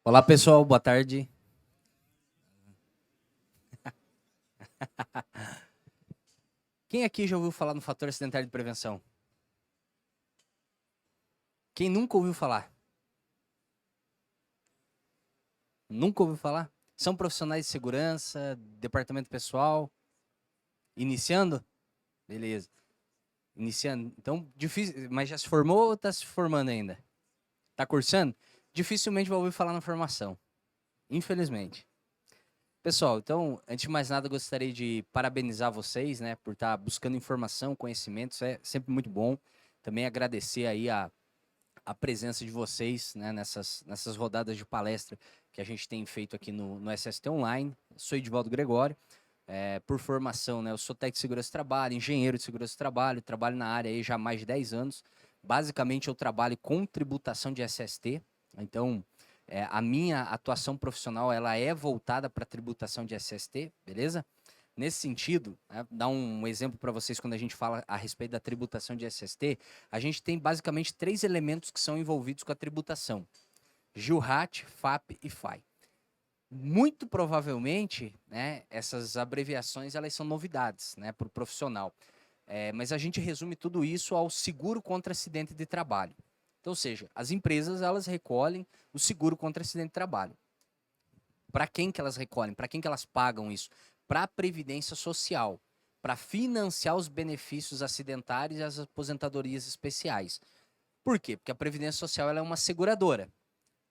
Olá, pessoal, boa tarde. Quem aqui já ouviu falar no fator acidentário de prevenção? Quem nunca ouviu falar? Nunca ouviu falar? São profissionais de segurança, departamento pessoal, iniciando? Beleza. Iniciando. Então, difícil, mas já se formou ou está se formando ainda? Está cursando? Dificilmente vai ouvir falar na formação, infelizmente. Pessoal, então, antes de mais nada, gostaria de parabenizar vocês, né, por estar buscando informação, conhecimentos, é sempre muito bom. Também agradecer aí a presença de vocês, né, nessas rodadas de palestra que a gente tem feito aqui no SST Online. Sou Edivaldo Gregório, por formação, né, eu sou técnico de segurança do trabalho, engenheiro de segurança do trabalho, trabalho na área aí já há mais de 10 anos. Basicamente, eu trabalho com tributação de SST, então a minha atuação profissional ela é voltada para tributação de SST, beleza? Nesse sentido, né, dar um exemplo para vocês quando a gente fala a respeito da tributação de SST, a gente tem basicamente 3 elementos que são envolvidos com a tributação: GILRAT, FAP e FAI. Muito provavelmente, né, essas abreviações elas são novidades, né, para o profissional. Mas a gente resume tudo isso ao seguro contra acidente de trabalho. Então, ou seja, as empresas elas recolhem o seguro contra acidente de trabalho. Para quem que elas recolhem? Para quem que elas pagam isso? Para a Previdência Social, para financiar os benefícios acidentários e as aposentadorias especiais. Por quê? Porque a Previdência Social ela é uma seguradora.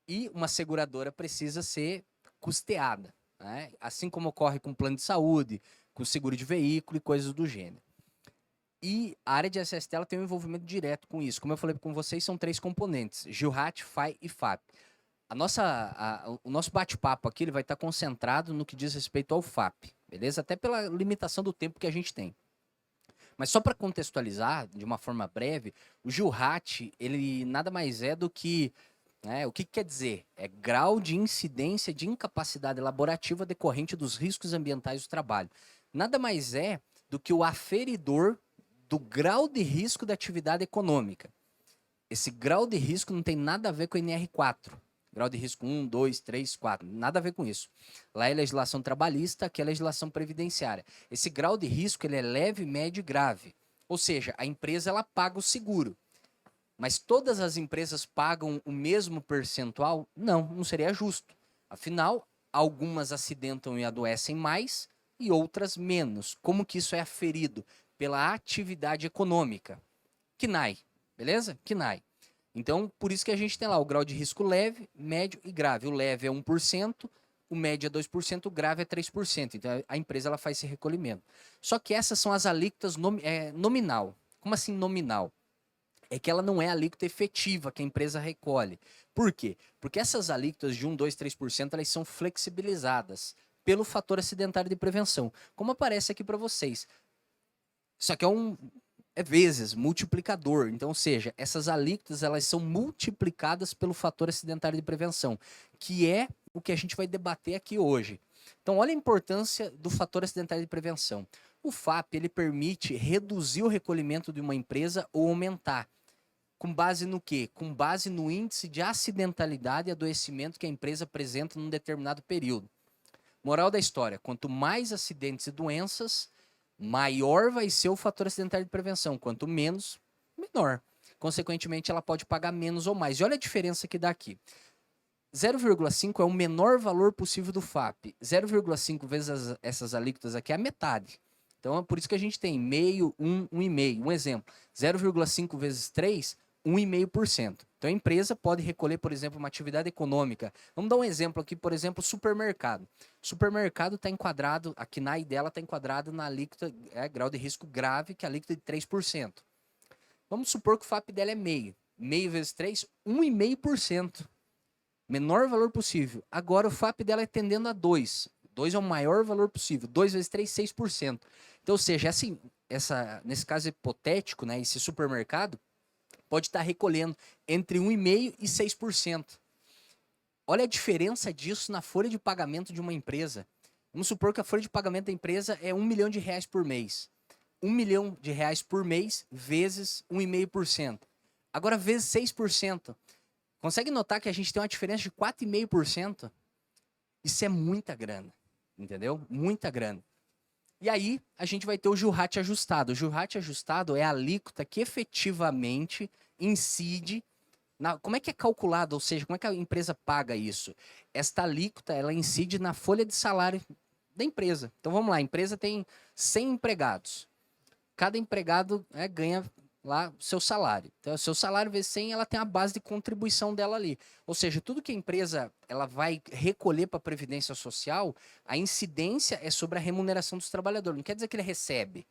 E uma seguradora precisa ser custeada, né? Assim como ocorre com plano de saúde, com seguro de veículo e coisas do gênero. E a área de SST ela tem um envolvimento direto com isso. Como eu falei com vocês, são 3 componentes: GILRAT, FAI e FAP. O nosso bate-papo aqui ele vai estar concentrado no que diz respeito ao FAP, beleza? Até pela limitação do tempo que a gente tem. Mas só para contextualizar, de uma forma breve, o GILRAT, ele nada mais é do que, né, o que quer dizer? É grau de incidência de incapacidade laborativa decorrente dos riscos ambientais do trabalho. Nada mais é do que o aferidor do grau de risco da atividade econômica. Esse grau de risco não tem nada a ver com o NR4. Grau de risco 1, 2, 3, 4. Nada a ver com isso. Lá é legislação trabalhista, aqui é legislação previdenciária. Esse grau de risco ele é leve, médio e grave. Ou seja, a empresa ela paga o seguro. Mas todas as empresas pagam o mesmo percentual? Não, não seria justo. Afinal, algumas acidentam e adoecem mais e outras menos. Como que isso é aferido? Pela atividade econômica. KNAI, beleza? KNAI. Então, por isso que a gente tem lá o grau de risco leve, médio e grave. O leve é 1%, o médio é 2%, o grave é 3%. Então, a empresa ela faz esse recolhimento. Só que essas são as alíquotas nominal. Como assim nominal? É que ela não é a alíquota efetiva que a empresa recolhe. Por quê? Porque essas alíquotas de 1, 2, 3%, elas são flexibilizadas pelo fator acidentário de prevenção. Como aparece aqui para vocês. Isso aqui é vezes, multiplicador. Então, ou seja, essas alíquotas elas são multiplicadas pelo fator acidentário de prevenção, que é o que a gente vai debater aqui hoje. Então, olha a importância do fator acidentário de prevenção. O FAP ele permite reduzir o recolhimento de uma empresa ou aumentar. Com base no quê? Com base no índice de acidentalidade e adoecimento que a empresa apresenta num determinado período. Moral da história: quanto mais acidentes e doenças, maior vai ser o fator acidentário de prevenção. Quanto menos, menor. Consequentemente, ela pode pagar menos ou mais. E olha a diferença que dá aqui. 0,5 é o menor valor possível do FAP. 0,5 vezes essas alíquotas aqui é a metade. Então, é por isso que a gente tem meio, 1,5. Um exemplo, 0,5 vezes 3, 1,5%. Então, a empresa pode recolher, por exemplo, uma atividade econômica. Vamos dar um exemplo aqui, por exemplo, supermercado. O supermercado está enquadrado, a KNAI dela está enquadrado na alíquota, grau de risco grave, que é a alíquota de 3%. Vamos supor que o FAP dela é meio. Meio vezes 3, 1,5%. Menor valor possível. Agora o FAP dela é tendendo a 2. 2 é o maior valor possível. 2 vezes 3, 6%. Então, ou seja, nesse caso hipotético, né, esse supermercado pode estar recolhendo entre 1,5% e 6%. Olha a diferença disso na folha de pagamento de uma empresa. Vamos supor que a folha de pagamento da empresa é R$ 1 milhão por mês. R$ 1 milhão por mês vezes 1,5%. Agora, vezes 6%. Consegue notar que a gente tem uma diferença de 4,5%? Isso é muita grana, entendeu? Muita grana. E aí, a gente vai ter o Jurat ajustado. O Jurat ajustado é a alíquota que efetivamente incide como é que é calculado, ou seja, como é que a empresa paga isso? Esta alíquota, ela incide na folha de salário da empresa. Então, vamos lá, a empresa tem 100 empregados. Cada empregado ganha lá o seu salário. Então, o seu salário vezes 100, ela tem a base de contribuição dela ali. Ou seja, tudo que a empresa ela vai recolher para a Previdência Social, a incidência é sobre a remuneração dos trabalhadores. Não quer dizer que ele recebe.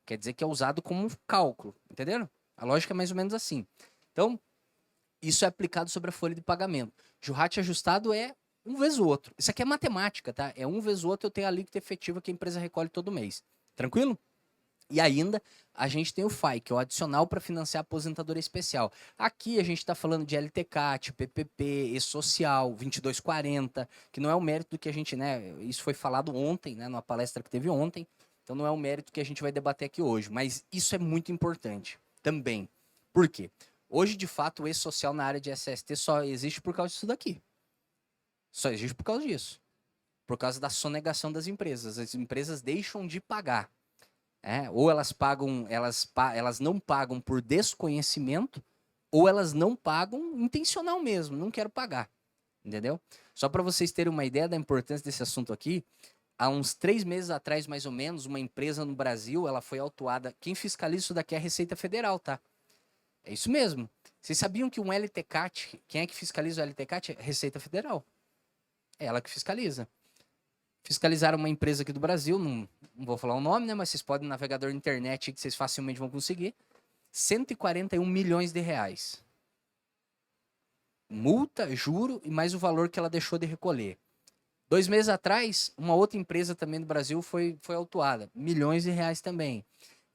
Quer dizer que é usado como um cálculo. Entenderam? A lógica é mais ou menos assim. Então, isso é aplicado sobre a folha de pagamento. Jurat ajustado é um vezes o outro. Isso aqui é matemática, tá? É um vezes o outro, eu tenho a alíquota efetiva que a empresa recolhe todo mês. Tranquilo? E ainda, a gente tem o FAI, que é o adicional para financiar a aposentadoria especial. Aqui a gente está falando de LTCAT, PPP, E-Social, 2240, que não é o mérito do que a gente, né? Isso foi falado ontem, né? Numa palestra que teve ontem. Então não é o mérito que a gente vai debater aqui hoje. Mas isso é muito importante também. Por quê? Hoje, de fato, o E-Social na área de SST só existe por causa disso daqui. Só existe por causa disso. Por causa da sonegação das empresas. As empresas deixam de pagar. Ou elas pagam, elas não pagam por desconhecimento, ou elas não pagam intencional mesmo, não quero pagar. Entendeu? Só para vocês terem uma ideia da importância desse assunto aqui, há uns 3 meses atrás, mais ou menos, uma empresa no Brasil, ela foi autuada. Quem fiscaliza isso daqui é a Receita Federal, tá? É isso mesmo. Vocês sabiam que um LTCAT, quem é que fiscaliza o LTCAT? É Receita Federal. É ela que fiscaliza. Fiscalizaram uma empresa aqui do Brasil, não vou falar o nome, né? Mas vocês podem, navegador de internet, que vocês facilmente vão conseguir. 141 milhões de reais. Multa, juro e mais o valor que ela deixou de recolher. 2 meses atrás, uma outra empresa também do Brasil foi autuada. Milhões de reais também.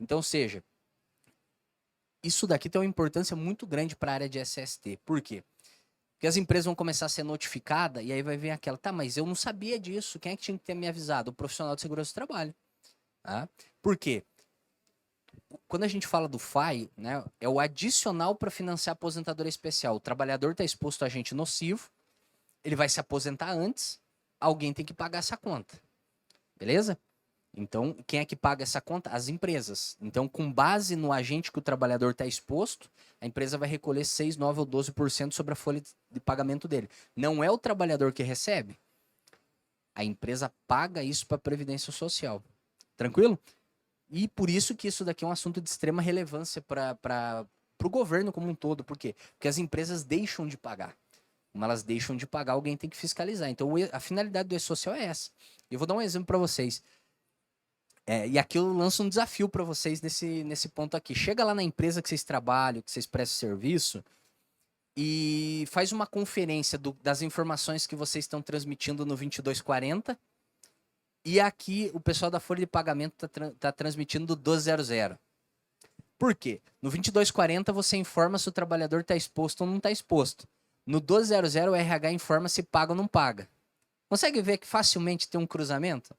Então, ou seja, isso daqui tem uma importância muito grande para a área de SST. Por quê? Porque as empresas vão começar a ser notificadas e aí vai vir aquela, tá, mas eu não sabia disso, quem é que tinha que ter me avisado? O profissional de segurança do trabalho. Tá? Por quê? Quando a gente fala do FAI, né, é o adicional para financiar a aposentadoria especial. O trabalhador está exposto a agente nocivo, ele vai se aposentar antes, alguém tem que pagar essa conta. Beleza? Então, quem é que paga essa conta? As empresas. Então, com base no agente que o trabalhador está exposto, a empresa vai recolher 6, 9 ou 12% sobre a folha de pagamento dele. Não é o trabalhador que recebe. A empresa paga isso para a Previdência Social. Tranquilo? E por isso que isso daqui é um assunto de extrema relevância para o governo como um todo. Por quê? Porque as empresas deixam de pagar. Como elas deixam de pagar, alguém tem que fiscalizar. Então, a finalidade do E-Social é essa. Eu vou dar um exemplo para vocês. E aqui eu lanço um desafio para vocês nesse ponto aqui. Chega lá na empresa que vocês trabalham, que vocês prestam serviço, e faz uma conferência das informações que vocês estão transmitindo no 2240. E aqui o pessoal da folha de pagamento tá transmitindo do 1200. Por quê? No 2240 você informa se o trabalhador está exposto ou não está exposto. No 1200 o RH informa se paga ou não paga. Consegue ver que facilmente tem um cruzamento?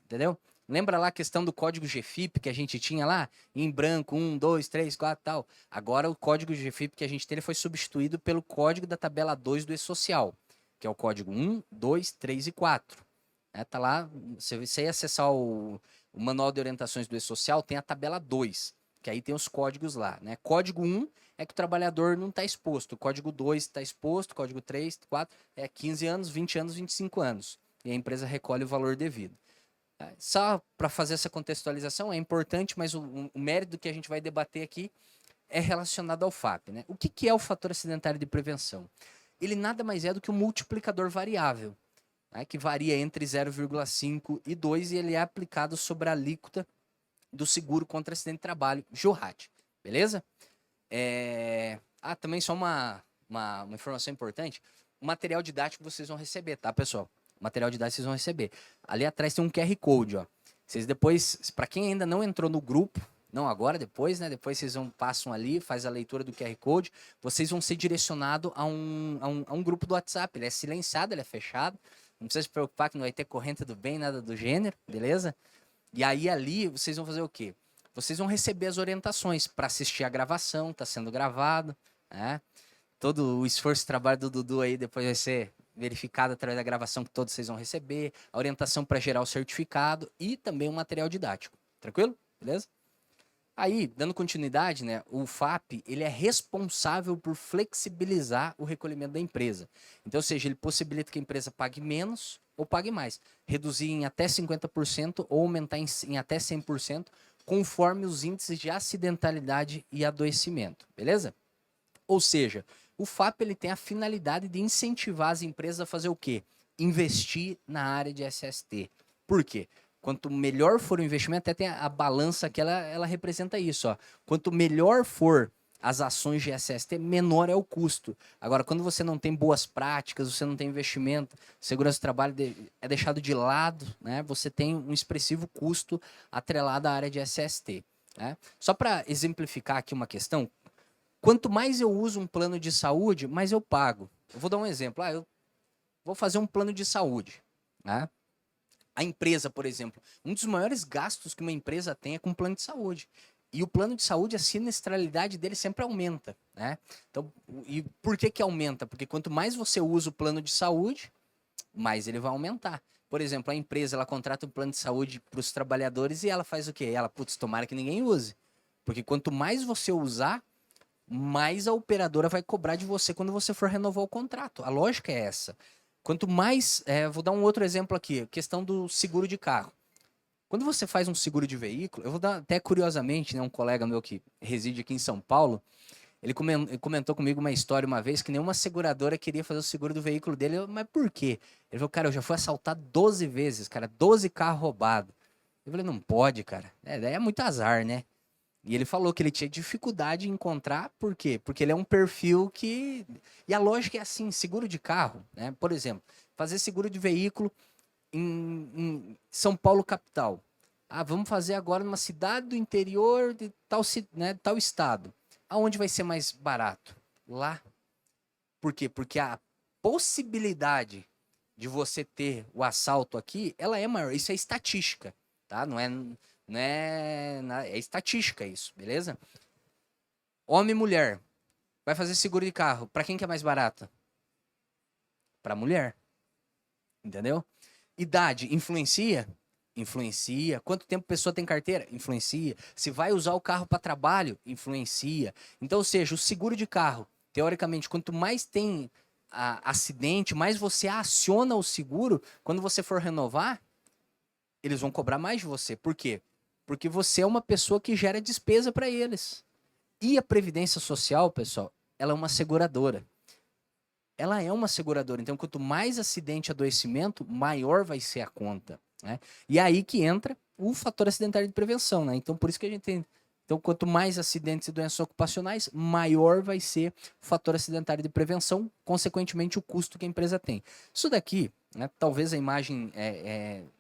Entendeu? Lembra lá a questão do código GFIP que a gente tinha lá? Em branco, 1, 2, 3, 4 tal. Agora o código GFIP que a gente tem ele foi substituído pelo código da tabela 2 do E-Social, que é o código 1, 2, 3 e 4. Tá lá, você acessar o manual de orientações do E-Social, tem a tabela 2, que aí tem os códigos lá. Né? Código 1 é que o trabalhador não está exposto. Código 2 está exposto, código 3, 4 é 15 anos, 20 anos, 25 anos. E a empresa recolhe o valor devido. Só para fazer essa contextualização, é importante, mas o mérito que a gente vai debater aqui é relacionado ao FAP. Né? O que é o fator acidentário de prevenção? Ele nada mais é do que um multiplicador variável, né, que varia entre 0,5 e 2 e ele é aplicado sobre a alíquota do seguro contra acidente de trabalho, JORAT. Beleza? Também só uma informação importante. O material didático vocês vão receber, tá, pessoal? O material didático vocês vão receber. Ali atrás tem um QR Code, ó. Vocês depois, para quem ainda não entrou no grupo, não agora, depois, né? Depois vocês passam ali, faz a leitura do QR Code, vocês vão ser direcionados a um grupo do WhatsApp. Ele é silenciado, ele é fechado. Não precisa se preocupar que não vai ter corrente do bem, nada do gênero, beleza? E aí ali vocês vão fazer o quê? Vocês vão receber as orientações para assistir a gravação, está sendo gravado, né? todo o esforço e trabalho do Dudu aí depois vai ser verificado através da gravação que todos vocês vão receber, a orientação para gerar o certificado e também um material didático. Tranquilo? Beleza? Aí, dando continuidade, né, o FAP, ele é responsável por flexibilizar o recolhimento da empresa. Então, ou seja, ele possibilita que a empresa pague menos ou pague mais, reduzir em até 50% ou aumentar em até 100%, conforme os índices de acidentalidade e adoecimento, beleza? Ou seja, o FAP ele tem a finalidade de incentivar as empresas a fazer o quê? Investir na área de SST. Por quê? Quanto melhor for o investimento, até tem a balança que ela representa isso. Ó. Quanto melhor for as ações de SST, menor é o custo. Agora, quando você não tem boas práticas, você não tem investimento, segurança do trabalho é deixado de lado, né? Você tem um expressivo custo atrelado à área de SST. Né? Só para exemplificar aqui uma questão, quanto mais eu uso um plano de saúde, mais eu pago. Eu vou dar um exemplo. Eu vou fazer um plano de saúde. Né? A empresa, por exemplo, um dos maiores gastos que uma empresa tem é com plano de saúde. E o plano de saúde, a sinistralidade dele sempre aumenta, né? Então, e por que aumenta? Porque quanto mais você usa o plano de saúde, mais ele vai aumentar. Por exemplo, a empresa, ela contrata um plano de saúde para os trabalhadores e ela faz o quê? Ela, putz, tomara que ninguém use. Porque quanto mais você usar, mais a operadora vai cobrar de você quando você for renovar o contrato. A lógica é essa. Quanto mais, vou dar um outro exemplo aqui, questão do seguro de carro. Quando você faz um seguro de veículo, eu vou dar até curiosamente, né, um colega meu que reside aqui em São Paulo, ele comentou comigo uma história uma vez que nenhuma seguradora queria fazer o seguro do veículo dele. Mas por quê? Ele falou, cara, eu já fui assaltado 12 vezes, cara, 12 carros roubados. Eu falei, não pode, cara. Daí é muito azar, né? E ele falou que ele tinha dificuldade em encontrar, por quê? Porque ele é um perfil que... E a lógica é assim, seguro de carro, né? Por exemplo, fazer seguro de veículo em São Paulo, capital. Vamos fazer agora numa cidade do interior de tal, né, tal estado. Aonde vai ser mais barato? Lá. Por quê? Porque a possibilidade de você ter o assalto aqui, ela é maior. Isso é estatística, tá? É estatística isso, beleza? Homem e mulher. Vai fazer seguro de carro. Para quem que é mais barato? Para mulher. Entendeu? Idade influencia? Influencia. Quanto tempo a pessoa tem carteira? Influencia. Se vai usar o carro para trabalho? Influencia. Então, ou seja, o seguro de carro, teoricamente, quanto mais tem acidente, mais você aciona o seguro, quando você for renovar, eles vão cobrar mais de você. Por quê? Porque você é uma pessoa que gera despesa para eles. E a Previdência Social, pessoal, ela é uma seguradora. Ela é uma seguradora. Então, quanto mais acidente e adoecimento, maior vai ser a conta. Né? E é aí que entra o fator acidentário de prevenção. Né? Então, por isso que a gente tem... Então, quanto mais acidentes e doenças ocupacionais, maior vai ser o fator acidentário de prevenção, consequentemente, o custo que a empresa tem. Isso daqui, né, talvez a imagem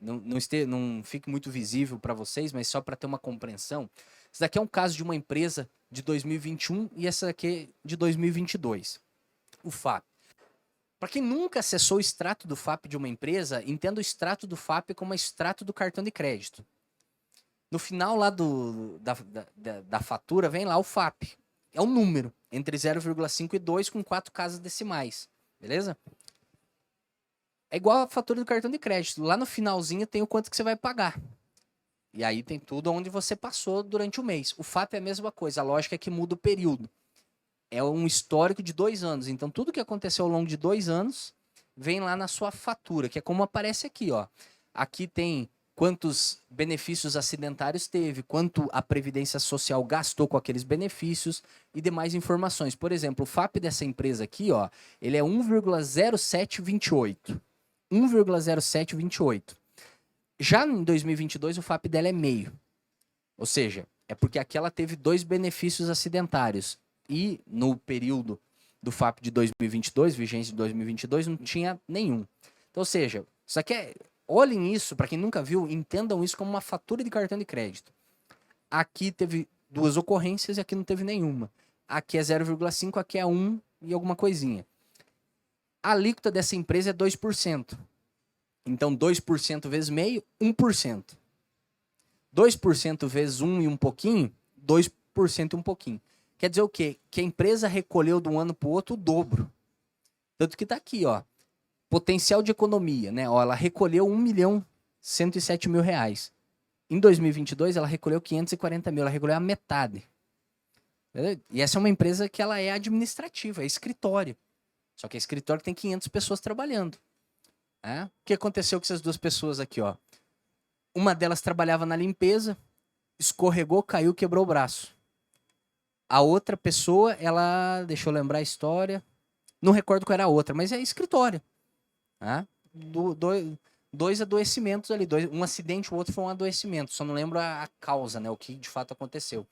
não fique muito visível para vocês, mas só para ter uma compreensão. Isso daqui é um caso de uma empresa de 2021 e essa daqui é de 2022. O FAP. Para quem nunca acessou o extrato do FAP de uma empresa, entenda o extrato do FAP como o extrato do cartão de crédito. No final lá da fatura vem lá o FAP. É um número, entre 0,5 e 2 com 4 casas decimais. Beleza? É igual a fatura do cartão de crédito. Lá no finalzinho tem o quanto que você vai pagar. E aí tem tudo onde você passou durante o mês. O FAP é a mesma coisa, a lógica é que muda o período. É um histórico de 2 anos. Então, tudo que aconteceu ao longo de 2 anos vem lá na sua fatura, que é como aparece aqui, ó. Aqui tem quantos benefícios acidentários teve, quanto a Previdência Social gastou com aqueles benefícios e demais informações. Por exemplo, o FAP dessa empresa aqui, ó, ele é 1,0728. 1,0728. Já em 2022, o FAP dela é meio. Ou seja, é porque aqui ela teve 2 benefícios acidentários. E no período do FAP de 2022, vigência de 2022, não tinha nenhum. Então, ou seja, isso aqui olhem isso, para quem nunca viu, entendam isso como uma fatura de cartão de crédito. Aqui teve 2 ocorrências e aqui não teve nenhuma. Aqui é 0,5, aqui é 1 e alguma coisinha. A alíquota dessa empresa é 2%. Então, 2% vezes meio, 1%. 2% vezes 1 e um pouquinho, 2% e um pouquinho. Quer dizer o quê? Que a empresa recolheu de um ano para o outro o dobro. Tanto que está aqui, ó. Potencial de economia, né? Ó, ela recolheu 1.107.000 reais. Em 2022, ela recolheu 540 mil, ela recolheu a metade. Entendeu? E essa é uma empresa que ela é administrativa, é escritório. Só que é escritório que tem 500 pessoas trabalhando. Né? O que aconteceu com essas duas pessoas aqui, ó? Uma delas trabalhava na limpeza, escorregou, caiu, quebrou o braço. A outra pessoa, ela, deixa eu lembrar a história, não recordo qual era a outra, mas é escritório. Né? Dois adoecimentos ali, um acidente, o outro foi um adoecimento, só não lembro a causa, né, o que de fato aconteceu.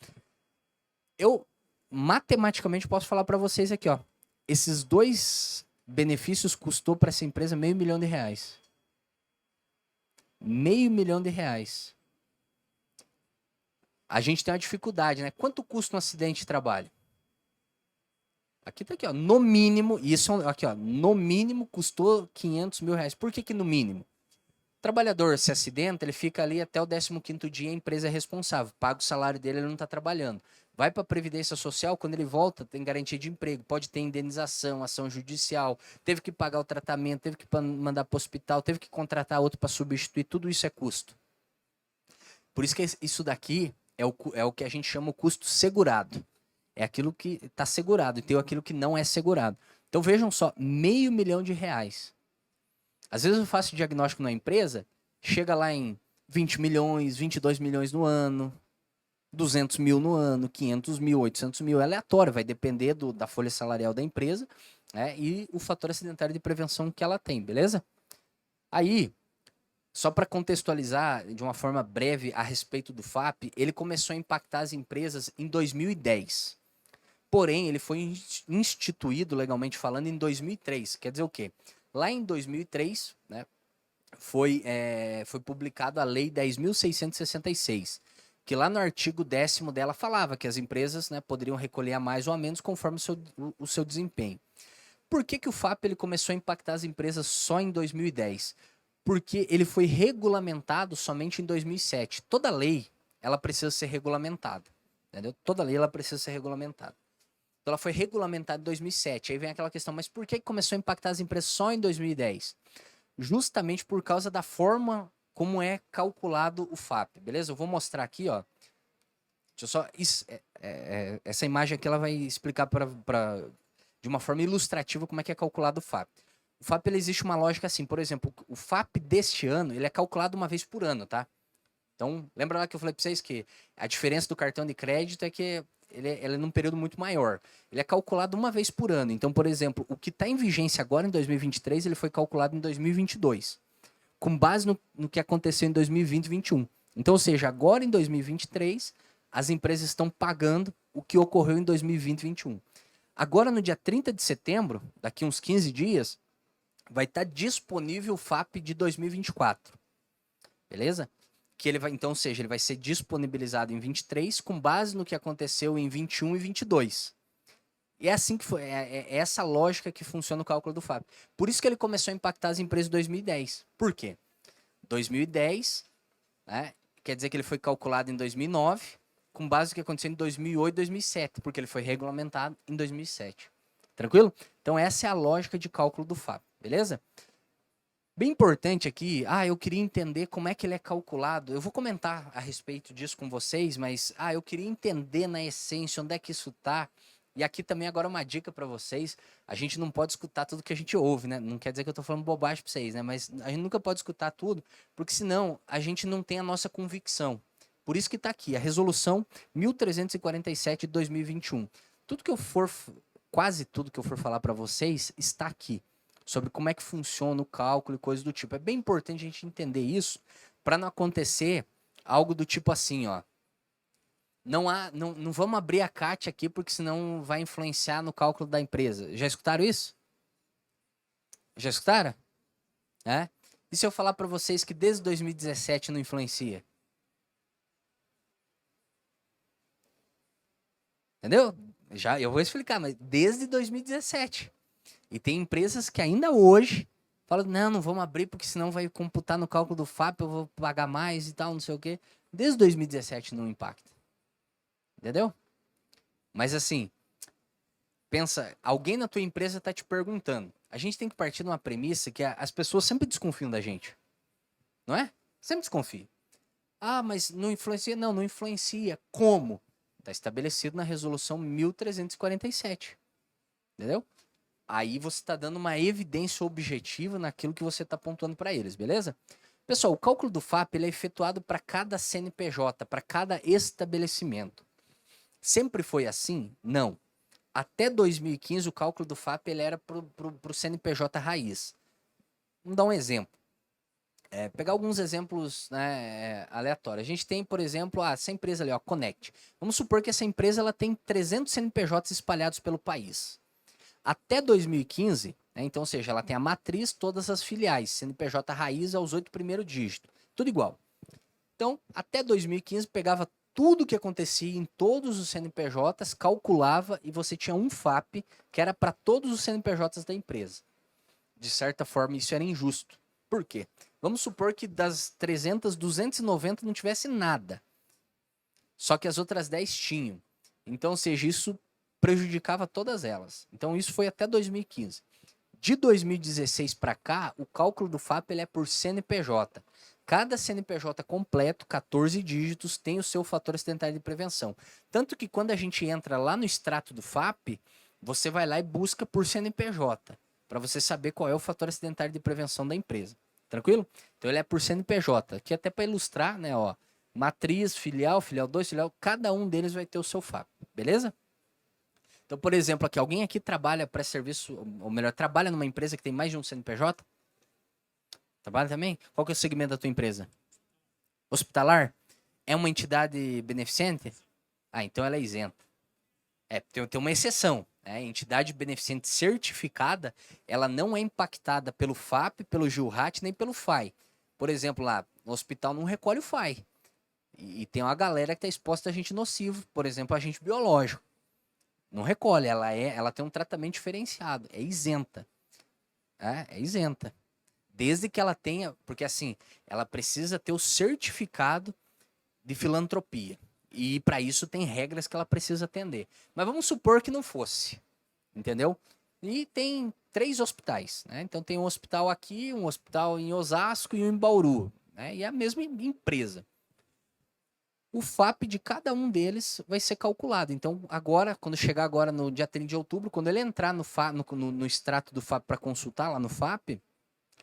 Eu, matematicamente, posso falar para vocês aqui, ó, esses dois benefícios custou para essa empresa R$500 mil. R$500 mil. A gente tem uma dificuldade, né? Quanto custa um acidente de trabalho? Aqui tá aqui, ó, no mínimo, isso aqui, ó, no mínimo custou R$500 mil. Por que no mínimo? O trabalhador se acidenta, ele fica ali até o 15º dia, a empresa é responsável, paga o salário dele, ele não está trabalhando. Vai para a Previdência Social, quando ele volta, tem garantia de emprego, pode ter indenização, ação judicial, teve que pagar o tratamento, teve que mandar para o hospital, teve que contratar outro para substituir, tudo isso é custo. Por isso que isso daqui é o que a gente chama o custo segurado. É aquilo que está segurado e tem aquilo que não é segurado. Então vejam só, R$500 mil. Às vezes eu faço diagnóstico na empresa, chega lá em 20 milhões, 22 milhões no ano, 200 mil no ano, 500 mil, 800 mil, é aleatório, vai depender da folha salarial da empresa, né, e o fator acidentário de prevenção que ela tem, beleza? Aí, só para contextualizar de uma forma breve a respeito do FAP, ele começou a impactar as empresas em 2010. Porém, ele foi instituído, legalmente falando, em 2003. Quer dizer o quê? Lá em 2003, né, foi publicado a Lei 10.666, que lá no artigo 10º dela falava que as empresas, né, poderiam recolher a mais ou a menos conforme o seu desempenho. Por que o FAP ele começou a impactar as empresas só em 2010? Porque ele foi regulamentado somente em 2007. Toda lei, ela precisa ser regulamentada. Entendeu? Toda lei, ela precisa ser regulamentada. Então, ela foi regulamentada em 2007. Aí vem aquela questão, mas por que começou a impactar as empresas só em 2010? Justamente por causa da forma como é calculado o FAP, beleza? Eu vou mostrar aqui, ó. Deixa eu só... essa imagem aqui, ela vai explicar de uma forma ilustrativa como é que é calculado o FAP. O FAP, ele existe uma lógica assim, por exemplo, o FAP deste ano, ele é calculado uma vez por ano, tá? Então, lembra lá que eu falei para vocês que a diferença do cartão de crédito é que ele é num período muito maior. Ele é calculado uma vez por ano. Então, por exemplo, o que está em vigência agora em 2023, ele foi calculado em 2022, com base no que aconteceu em 2020 e 2021. Então, ou seja, agora em 2023, as empresas estão pagando o que ocorreu em 2020 e 2021. Agora, no dia 30 de setembro, daqui uns 15 dias, vai estar disponível o FAP de 2024. Beleza? Que ele vai, então, ou seja, ele vai ser disponibilizado em 23 com base no que aconteceu em 21 e 22. E é assim que foi, é essa lógica que funciona o cálculo do FAP. Por isso que ele começou a impactar as empresas em 2010. Por quê? 2010, né, quer dizer que ele foi calculado em 2009, com base no que aconteceu em 2008 e 2007, porque ele foi regulamentado em 2007. Tranquilo? Então essa é a lógica de cálculo do FAP, beleza? Bem importante aqui, eu queria entender como é que ele é calculado. Eu vou comentar a respeito disso com vocês, mas eu queria entender na essência onde é que isso está. E aqui também agora uma dica para vocês. A gente não pode escutar tudo que a gente ouve, né? Não quer dizer que eu estou falando bobagem para vocês, né? Mas a gente nunca pode escutar tudo, porque senão a gente não tem a nossa convicção. Por isso que está aqui, a resolução 1347 de 2021. Quase tudo que eu for falar para vocês está aqui, sobre como é que funciona o cálculo e coisas do tipo. É bem importante a gente entender isso para não acontecer algo do tipo assim, ó. Não vamos abrir a CAT aqui porque senão vai influenciar no cálculo da empresa. Já escutaram isso? Já escutaram? É? E se eu falar para vocês que desde 2017 não influencia? Entendeu? Eu vou explicar, mas desde 2017. E tem empresas que ainda hoje falam, não vamos abrir porque senão vai computar no cálculo do FAP, eu vou pagar mais e tal, não sei o quê. Desde 2017 não impacta. Entendeu? Mas assim, pensa, alguém na tua empresa está te perguntando. A gente tem que partir de uma premissa que as pessoas sempre desconfiam da gente. Não é? Sempre desconfiam. Ah, mas não influencia? Não, não influencia. Como? Está estabelecido na resolução 1347. Entendeu? Aí você está dando uma evidência objetiva naquilo que você está pontuando para eles, beleza? Pessoal, o cálculo do FAP ele é efetuado para cada CNPJ, para cada estabelecimento. Sempre foi assim? Não. Até 2015, o cálculo do FAP ele era para o CNPJ raiz. Vamos dar um exemplo. Pegar alguns exemplos, né, aleatórios. A gente tem, por exemplo, essa empresa ali, ó, Connect. Vamos supor que essa empresa ela tem 300 CNPJs espalhados pelo país. Até 2015, né, então, ou seja, ela tem a matriz, todas as filiais, CNPJ raiz aos 8 primeiros dígitos. Tudo igual. Então, até 2015, pegava tudo que acontecia em todos os CNPJs, calculava e você tinha um FAP que era para todos os CNPJs da empresa. De certa forma, isso era injusto. Por quê? Vamos supor que das 300, 290 não tivesse nada. Só que as outras 10 tinham. Então, ou seja, isso prejudicava todas elas. Então, isso foi até 2015. De 2016 para cá, o cálculo do FAP ele é por CNPJ. Cada CNPJ completo, 14 dígitos, tem o seu fator acidentário de prevenção. Tanto que quando a gente entra lá no extrato do FAP, você vai lá e busca por CNPJ, para você saber qual é o fator acidentário de prevenção da empresa. Tranquilo? Então ele é por CNPJ, que até para ilustrar, né, ó, matriz, filial, filial 2, filial, cada um deles vai ter o seu FAP, beleza? Então, por exemplo, aqui, alguém aqui trabalha para serviço, ou melhor, trabalha numa empresa que tem mais de um CNPJ? Trabalha também? Qual que é o segmento da tua empresa? Hospitalar? É uma entidade beneficente? Ah, então ela é isenta. Tem uma exceção. Né? Entidade beneficente certificada, ela não é impactada pelo FAP, pelo GILRAT, nem pelo FAI. Por exemplo, lá, no hospital não recolhe o FAI. E tem uma galera que está exposta a agente nocivo, por exemplo, agente biológico. Não recolhe, ela tem um tratamento diferenciado, é isenta. É isenta. Desde que ela tenha, porque assim, ela precisa ter o certificado de filantropia. E para isso tem regras que ela precisa atender. Mas vamos supor que não fosse, entendeu? E tem 3 hospitais, né? Então tem um hospital aqui, um hospital em Osasco e um em Bauru, né? E é a mesma empresa. O FAP de cada um deles vai ser calculado. Então, agora, quando chegar agora no dia 30 de outubro, quando ele entrar no extrato do FAP para consultar lá no FAP,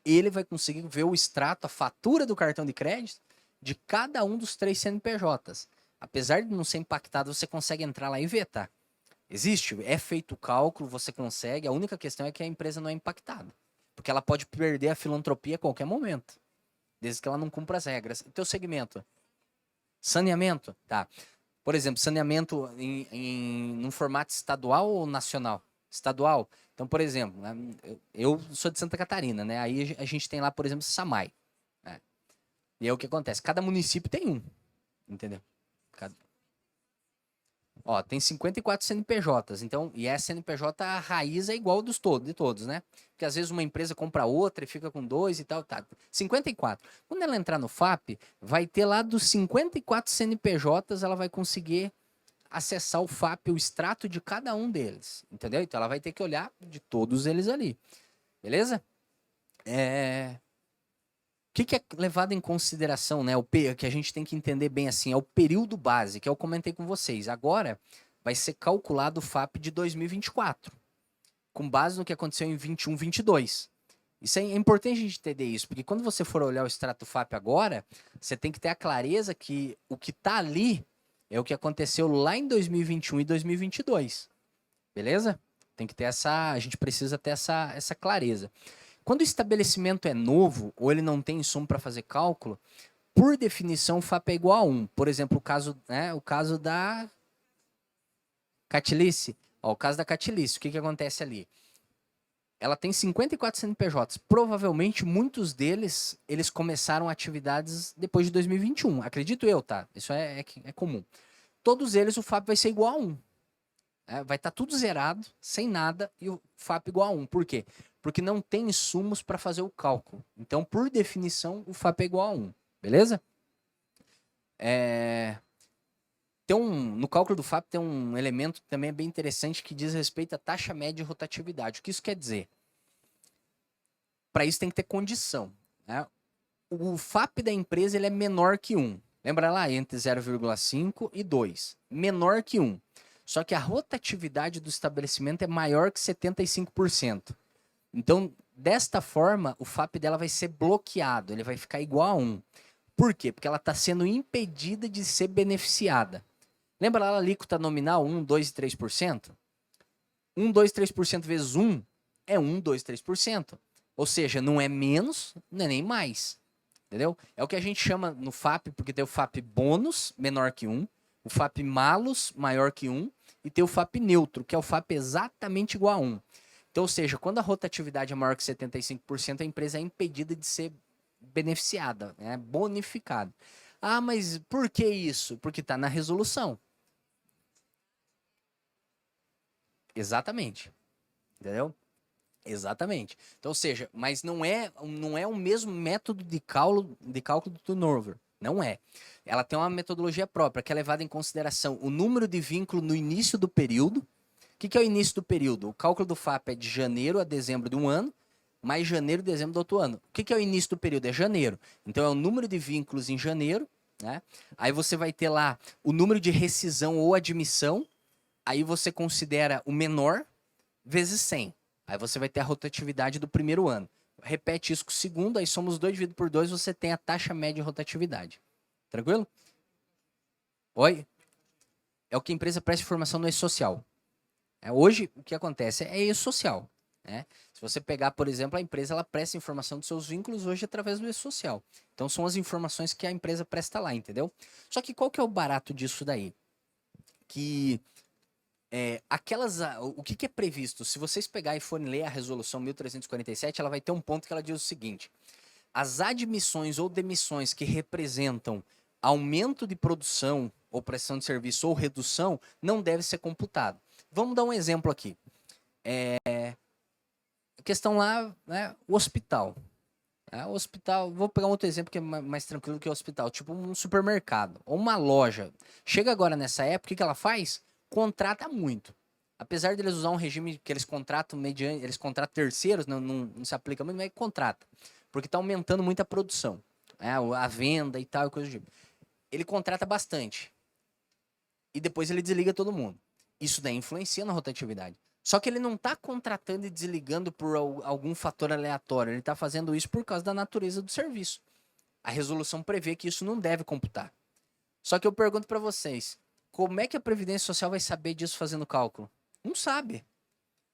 ele vai conseguir ver o extrato, a fatura do cartão de crédito de cada um dos 3 CNPJs. Apesar de não ser impactado, você consegue entrar lá e ver, tá? Existe, é feito o cálculo, você consegue. A única questão é que a empresa não é impactada. Porque ela pode perder a filantropia a qualquer momento. Desde que ela não cumpra as regras. O teu segmento? Saneamento? Tá. Por exemplo, saneamento num formato estadual ou nacional? Estadual. Então, por exemplo, né, eu sou de Santa Catarina, né? Aí a gente tem lá, por exemplo, SAMAI. Né? E aí o que acontece? Cada município tem um, entendeu? Ó, tem 54 CNPJs, então, e a CNPJ a raiz é igual de todos, né? Porque às vezes uma empresa compra outra e fica com 2 e tal, tá. 54. Quando ela entrar no FAP, vai ter lá dos 54 CNPJs, ela vai conseguir acessar o FAP, o extrato de cada um deles, entendeu? Então ela vai ter que olhar de todos eles ali, beleza? O que é levado em consideração, né? Que a gente tem que entender bem assim, é o período base, que eu comentei com vocês. Agora vai ser calculado o FAP de 2024, com base no que aconteceu em 21, 22. Isso é importante a gente entender isso, porque quando você for olhar o extrato FAP agora, você tem que ter a clareza que o que está ali é o que aconteceu lá em 2021 e 2022. Beleza? Tem que ter a gente precisa ter essa clareza. Quando o estabelecimento é novo ou ele não tem insumo para fazer cálculo, por definição o FAP é igual a 1. Por exemplo, o caso da Catilice. Ó, o caso da Catilice, o que acontece ali? Ela tem 54 CNPJs. Provavelmente muitos deles eles começaram atividades depois de 2021. Acredito eu, tá? Isso é comum. Todos eles o FAP vai ser igual a 1. Vai estar tudo zerado, sem nada, e o FAP igual a 1. Por quê? Porque não tem insumos para fazer o cálculo. Então, por definição, o FAP é igual a 1. Beleza? no cálculo do FAP tem um elemento que também é bem interessante que diz respeito à taxa média de rotatividade. O que isso quer dizer? Para isso tem que ter condição, né? O FAP da empresa ele é menor que 1. Lembra lá? Entre 0,5 e 2. Menor que 1. Só que a rotatividade do estabelecimento é maior que 75%. Então, desta forma, o FAP dela vai ser bloqueado. Ele vai ficar igual a 1. Por quê? Porque ela está sendo impedida de ser beneficiada. Lembra lá a alíquota nominal 1, 2 e 3%? 1, 2, 3% vezes 1 é 1, 2, 3%. Ou seja, não é menos, não é nem mais. Entendeu? É o que a gente chama no FAP, porque tem o FAP bônus, menor que 1, o FAP malus, maior que 1, e tem o FAP neutro, que é o FAP exatamente igual a 1. Então, ou seja, quando a rotatividade é maior que 75%, a empresa é impedida de ser beneficiada, né? Bonificada. Ah, mas por que isso? Porque está na resolução. Exatamente. Entendeu? Exatamente. Então, ou seja, mas não é o mesmo método de cálculo do turnover. Não é. Ela tem uma metodologia própria, que é levada em consideração o número de vínculo no início do período. O que é o início do período? O cálculo do FAP é de janeiro a dezembro de um ano, mais janeiro e dezembro do outro ano. O que é o início do período? É janeiro. Então, é o número de vínculos em janeiro, né? Aí você vai ter lá o número de rescisão ou admissão. Aí você considera o menor vezes 100. Aí você vai ter a rotatividade do primeiro ano. Repete isso com o segundo, aí somos 2 dividido por 2, você tem a taxa média de rotatividade. Tranquilo? Oi? É o que a empresa presta informação no E-Social. Hoje, o que acontece é E-Social. Né? Se você pegar, por exemplo, a empresa ela presta informação dos seus vínculos hoje através do E-Social. Então, são as informações que a empresa presta lá, entendeu? Só que qual que é o barato disso daí? Que o que é previsto? Se vocês pegarem e forem ler a resolução 1347, ela vai ter um ponto que ela diz o seguinte: as admissões ou demissões que representam aumento de produção ou prestação de serviço ou redução não deve ser computado. Vamos dar um exemplo aqui. A questão lá, né, o hospital. O hospital, vou pegar um outro exemplo que é mais tranquilo que o hospital, tipo um supermercado ou uma loja. Chega agora nessa época, o que ela faz? Contrata muito. Apesar de eles usar um regime que eles contratam mediante, eles contratam terceiros, não se aplica muito, mas contrata. Porque está aumentando muito a produção, né? A venda e tal, e coisa do tipo. Ele contrata bastante. E depois ele desliga todo mundo. Isso daí influencia na rotatividade. Só que ele não está contratando e desligando por algum fator aleatório. Ele está fazendo isso por causa da natureza do serviço. A resolução prevê que isso não deve computar. Só que eu pergunto para vocês, como é que a Previdência Social vai saber disso fazendo cálculo? Não sabe.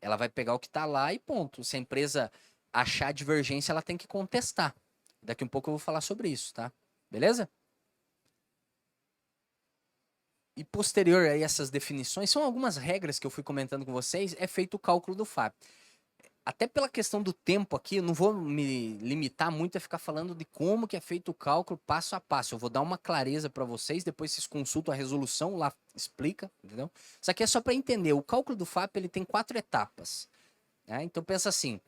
Ela vai pegar o que está lá e ponto. Se a empresa achar divergência, ela tem que contestar. Daqui um pouco eu vou falar sobre isso, tá? Beleza? E posterior a essas definições, são algumas regras que eu fui comentando com vocês, é feito o cálculo do FAP. Até pela questão do tempo aqui, eu não vou me limitar muito a ficar falando de como que é feito o cálculo passo a passo. Eu vou dar uma clareza para vocês, depois vocês consultam a resolução, lá explica, entendeu? Isso aqui é só para entender. O cálculo do FAP ele tem 4 etapas. Né? Então pensa assim,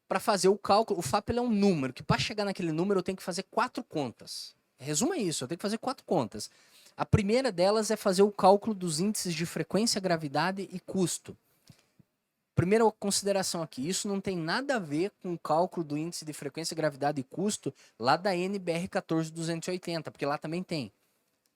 para fazer o cálculo, o FAP ele é um número, que para chegar naquele número eu tenho que fazer 4 contas. Resuma isso, eu tenho que fazer 4 contas. A primeira delas é fazer o cálculo dos índices de frequência, gravidade e custo. Primeira consideração aqui, isso não tem nada a ver com o cálculo do índice de frequência, gravidade e custo lá da NBR 14280, porque lá também tem.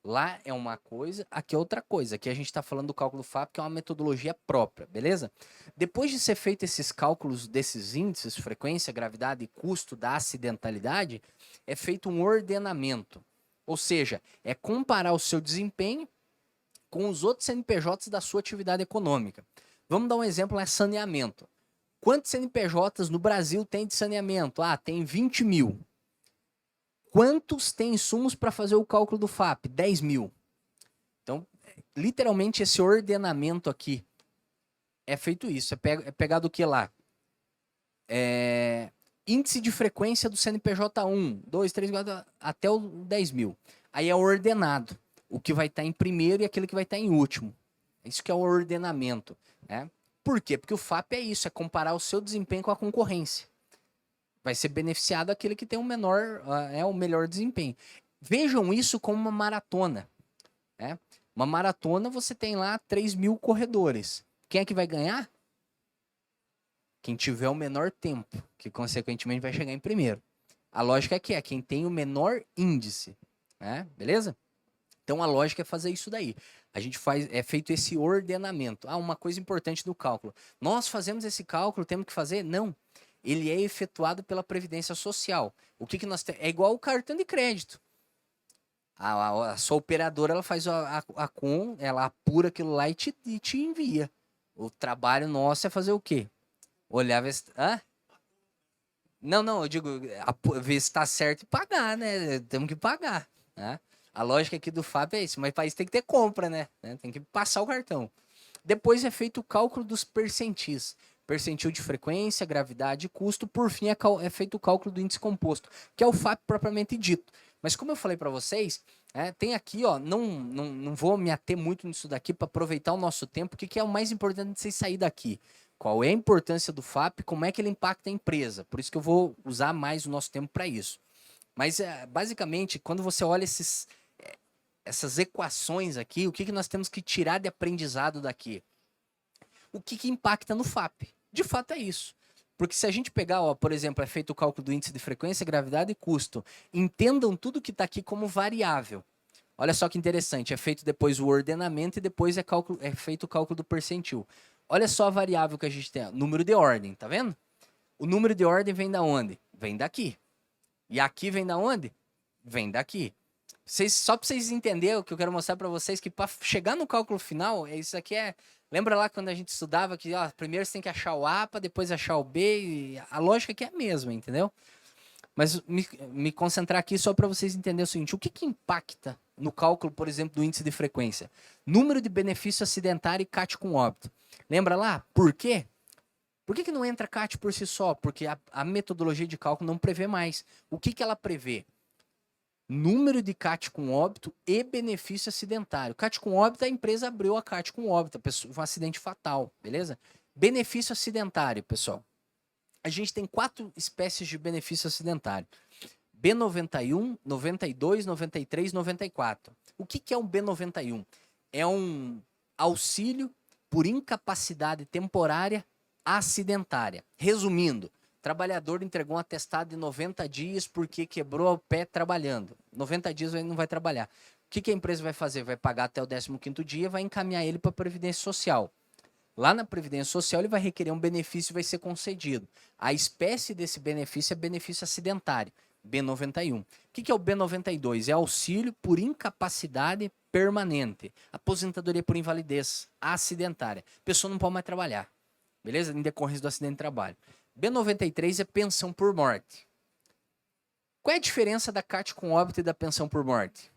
Lá é uma coisa, aqui é outra coisa. Aqui a gente está falando do cálculo FAP, que é uma metodologia própria, beleza? Depois de ser feito esses cálculos desses índices, frequência, gravidade e custo da acidentalidade, é feito um ordenamento. Ou seja, é comparar o seu desempenho com os outros CNPJs da sua atividade econômica. Vamos dar um exemplo, é saneamento. Quantos CNPJs no Brasil tem de saneamento? Tem 20 mil. Quantos tem insumos para fazer o cálculo do FAP? 10 mil. Então, literalmente, esse ordenamento aqui é feito isso. É pegado o que lá? Índice de frequência do CNPJ 1, 2, 3, 4, até o 10 mil. Aí é ordenado. O que vai estar em primeiro e aquele que vai estar em último. Isso que é o ordenamento. Né? Por quê? Porque o FAP é isso, é comparar o seu desempenho com a concorrência. Vai ser beneficiado aquele que tem o melhor desempenho. Vejam isso como uma maratona. Né? Uma maratona, você tem lá 3.000 corredores. Quem é que vai ganhar? Quem tiver o menor tempo, que consequentemente vai chegar em primeiro. A lógica aqui é quem tem o menor índice, né? Beleza? Então a lógica é fazer isso daí. A gente faz, é feito esse ordenamento. Ah, uma coisa importante do cálculo. Nós fazemos esse cálculo, temos que fazer? Não. Ele é efetuado pela Previdência Social. O que nós temos? É igual o cartão de crédito. A sua operadora, ela faz ela apura aquilo lá e te envia. O trabalho nosso é fazer o quê? Olhar, ver se... Hã? Não, eu digo, ver se está certo e pagar, né? Temos que pagar, né? A lógica aqui do FAP é isso, mas para isso tem que ter compra, né? Tem que passar o cartão. Depois é feito o cálculo dos percentis. Percentil de frequência, gravidade e custo. Por fim, é feito o cálculo do índice composto, que é o FAP propriamente dito. Mas como eu falei para vocês, tem aqui, ó, não vou me ater muito nisso daqui para aproveitar o nosso tempo. O que é o mais importante de vocês sair daqui? Qual é a importância do FAP? Como é que ele impacta a empresa? Por isso que eu vou usar mais o nosso tempo para isso. Mas, basicamente, quando você olha essas equações aqui, o que nós temos que tirar de aprendizado daqui? O que impacta no FAP? De fato é isso. Porque se a gente pegar, ó, por exemplo, é feito o cálculo do índice de frequência, gravidade e custo. Entendam tudo que está aqui como variável. Olha só que interessante, é feito depois o ordenamento e depois é feito o cálculo do percentil. Olha só a variável que a gente tem, número de ordem, tá vendo? O número de ordem vem da onde? Vem daqui. E aqui vem da onde? Vem daqui. Só para vocês entenderem o que eu quero mostrar para vocês, que para chegar no cálculo final, isso aqui é... Lembra lá quando a gente estudava que primeiro você tem que achar o A para depois achar o B? E a lógica aqui é a mesma, entendeu? Mas me concentrar aqui só para vocês entenderem o seguinte, o que impacta no cálculo, por exemplo, do índice de frequência? Número de benefício acidentário e CAT com óbito. Lembra lá? Por quê? Por que não entra CAT por si só? Porque a metodologia de cálculo não prevê mais. O que ela prevê? Número de CAT com óbito e benefício acidentário. CAT com óbito, a empresa abriu a CAT com óbito, um acidente fatal, beleza? Benefício acidentário, pessoal. A gente tem 4 espécies de benefício acidentário. B91, 92, 93, 94. O que é um B91? É um auxílio por incapacidade temporária acidentária. Resumindo, trabalhador entregou um atestado de 90 dias porque quebrou o pé trabalhando. 90 dias ele não vai trabalhar. O que a empresa vai fazer? Vai pagar até o 15º dia e vai encaminhar ele para a Previdência Social. Lá na Previdência Social ele vai requerer um benefício e vai ser concedido. A espécie desse benefício é benefício acidentário, B91. O que é o B92? É auxílio por incapacidade permanente. Aposentadoria por invalidez acidentária. A pessoa não pode mais trabalhar. Beleza? Em decorrência do acidente de trabalho. B93 é pensão por morte. Qual é a diferença da CAT com óbito e da pensão por morte?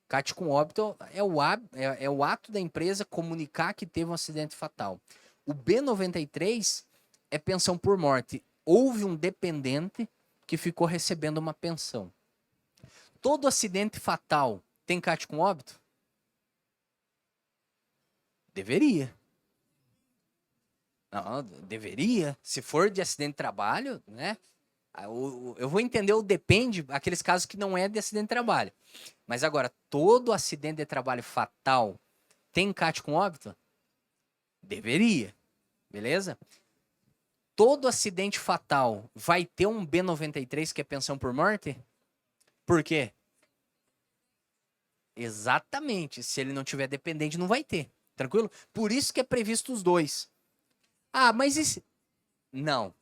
CAT com óbito é o ato da empresa comunicar que teve um acidente fatal. O B93 é pensão por morte. Houve um dependente que ficou recebendo uma pensão. Todo acidente fatal tem CAT com óbito? Deveria. Não, deveria. Se for de acidente de trabalho, né? Eu vou entender o depende, aqueles casos que não é de acidente de trabalho. Mas agora, todo acidente de trabalho fatal tem CAT com óbito? Deveria. Beleza? Todo acidente fatal vai ter um B93, que é pensão por morte? Por quê? Exatamente. Se ele não tiver dependente, não vai ter. Tranquilo? Por isso que é previsto os dois. Ah, mas isso... Não.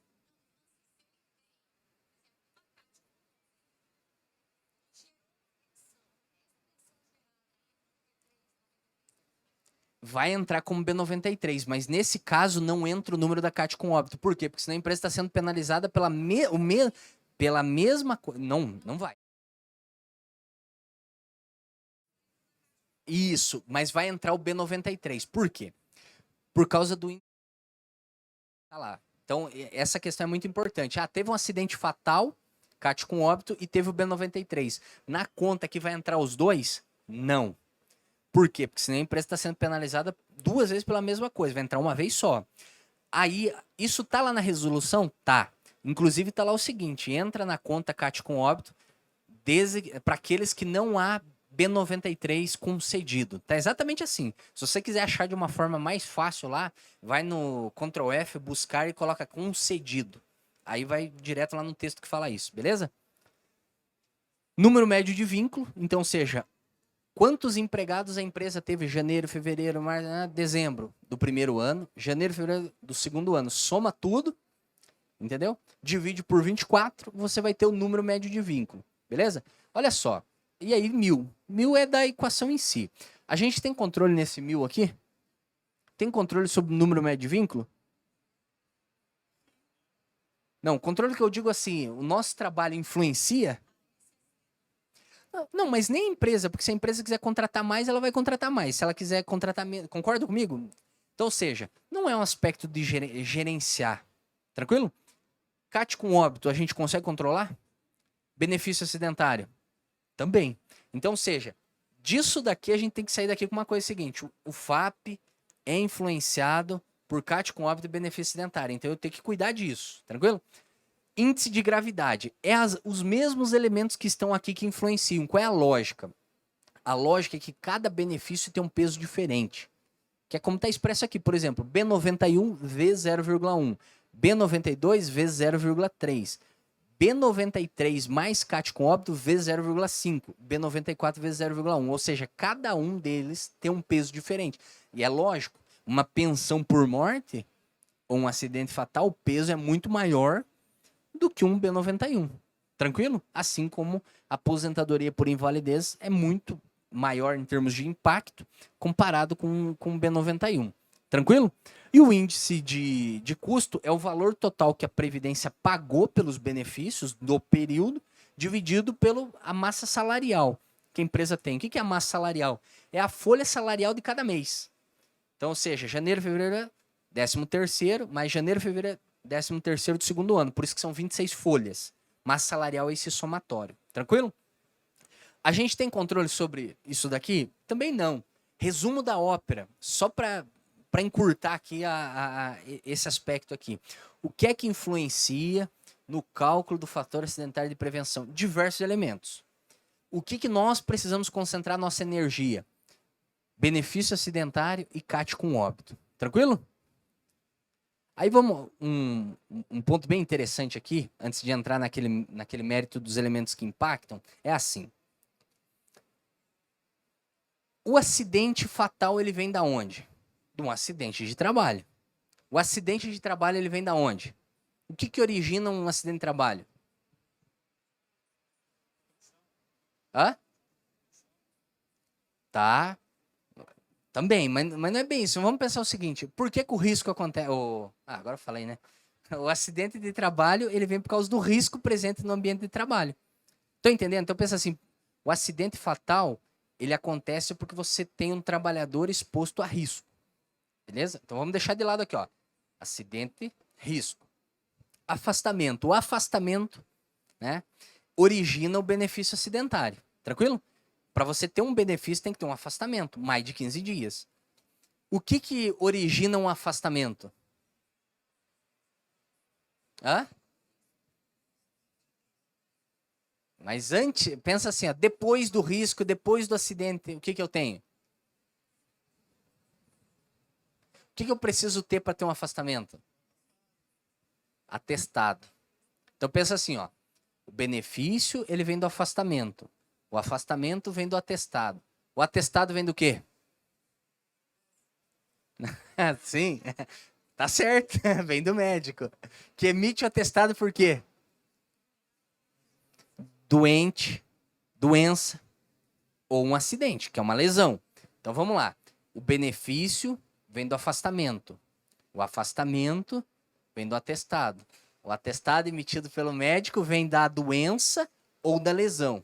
Vai entrar como B93, mas nesse caso não entra o número da CAT com óbito. Por quê? Porque senão a empresa está sendo penalizada pela mesma coisa. Não vai. Isso, mas vai entrar o B93. Por quê? Por causa do... Tá lá. Então, essa questão é muito importante. Teve um acidente fatal, CAT com óbito, e teve o B93. Na conta que vai entrar os dois? Não. Por quê? Porque senão a empresa está sendo penalizada 2 vezes pela mesma coisa, vai entrar uma vez só. Aí, isso tá lá na resolução? Tá. Inclusive tá lá o seguinte, entra na conta CAT com óbito para aqueles que não há B93 concedido. Tá exatamente assim. Se você quiser achar de uma forma mais fácil lá, vai no Ctrl F, buscar e coloca concedido. Aí vai direto lá no texto que fala isso, beleza? Número médio de vínculo, então seja, quantos empregados a empresa teve janeiro, fevereiro, março, dezembro do primeiro ano, janeiro, fevereiro do segundo ano. Soma tudo, entendeu? Divide por 24, você vai ter o número médio de vínculo, beleza? Olha só, e aí 1000. 1000 é da equação em si. A gente tem controle nesse 1000 aqui? Tem controle sobre o número médio de vínculo? Não, controle que eu digo assim, o nosso trabalho influencia? Não, mas nem a empresa, porque se a empresa quiser contratar mais, ela vai contratar mais. Se ela quiser contratar menos, concorda comigo? Então, ou seja, não é um aspecto de gerenciar, tranquilo? CAT com óbito, a gente consegue controlar? Benefício acidentário? Também. Então, ou seja, disso daqui a gente tem que sair daqui com uma coisa seguinte, o FAP é influenciado por CAT com óbito e benefício acidentário, então eu tenho que cuidar disso, tranquilo? Índice de gravidade. Os mesmos elementos que estão aqui que influenciam. Qual é a lógica? A lógica é que cada benefício tem um peso diferente. Que é como está expresso aqui. Por exemplo, B91 vezes 0,1. B92 vezes 0,3. B93 mais CAT com óbito vezes 0,5. B94 vezes 0,1. Ou seja, cada um deles tem um peso diferente. E é lógico, uma pensão por morte ou um acidente fatal, o peso é muito maior do que um B91. Tranquilo? Assim como a aposentadoria por invalidez é muito maior em termos de impacto comparado com o B91. Tranquilo? E o índice de custo é o valor total que a Previdência pagou pelos benefícios do período dividido pela massa salarial que a empresa tem. O que é a massa salarial? É a folha salarial de cada mês. Então, ou seja, janeiro, fevereiro, 13º, mais janeiro, fevereiro, 13º do segundo ano. Por isso que são 26 folhas. Massa salarial é esse somatório. Tranquilo? A gente tem controle sobre isso daqui? Também não. Resumo da ópera, só para encurtar aqui esse aspecto aqui. O que é que influencia no cálculo do fator acidentário de prevenção? Diversos elementos. O que nós precisamos concentrar nossa energia? Benefício acidentário e CAT com óbito. Tranquilo? Aí vamos, um ponto bem interessante aqui, antes de entrar naquele mérito dos elementos que impactam, é assim. O acidente fatal, ele vem da onde? De um acidente de trabalho. O acidente de trabalho, ele vem da onde? O que origina um acidente de trabalho? Hã? Tá. Também, mas não é bem isso. Vamos pensar o seguinte, por que o risco acontece... agora eu falei, né? O acidente de trabalho, ele vem por causa do risco presente no ambiente de trabalho. Estão entendendo? Então pensa assim, o acidente fatal, ele acontece porque você tem um trabalhador exposto a risco. Beleza? Então vamos deixar de lado aqui, ó. Acidente, risco. Afastamento. O afastamento, né, origina o benefício acidentário. Tranquilo? Para você ter um benefício, tem que ter um afastamento, mais de 15 dias. O que origina um afastamento? Hã? Mas antes, pensa assim, ó, depois do risco, depois do acidente, o que eu tenho? O que eu preciso ter para ter um afastamento? Atestado. Então pensa assim, ó, o benefício, ele vem do afastamento. O afastamento vem do atestado. O atestado vem do quê? Sim, tá certo, vem do médico. Que emite o atestado por quê? Doente, doença ou um acidente, que é uma lesão. Então vamos lá. O benefício vem do afastamento. O afastamento vem do atestado. O atestado emitido pelo médico vem da doença ou da lesão.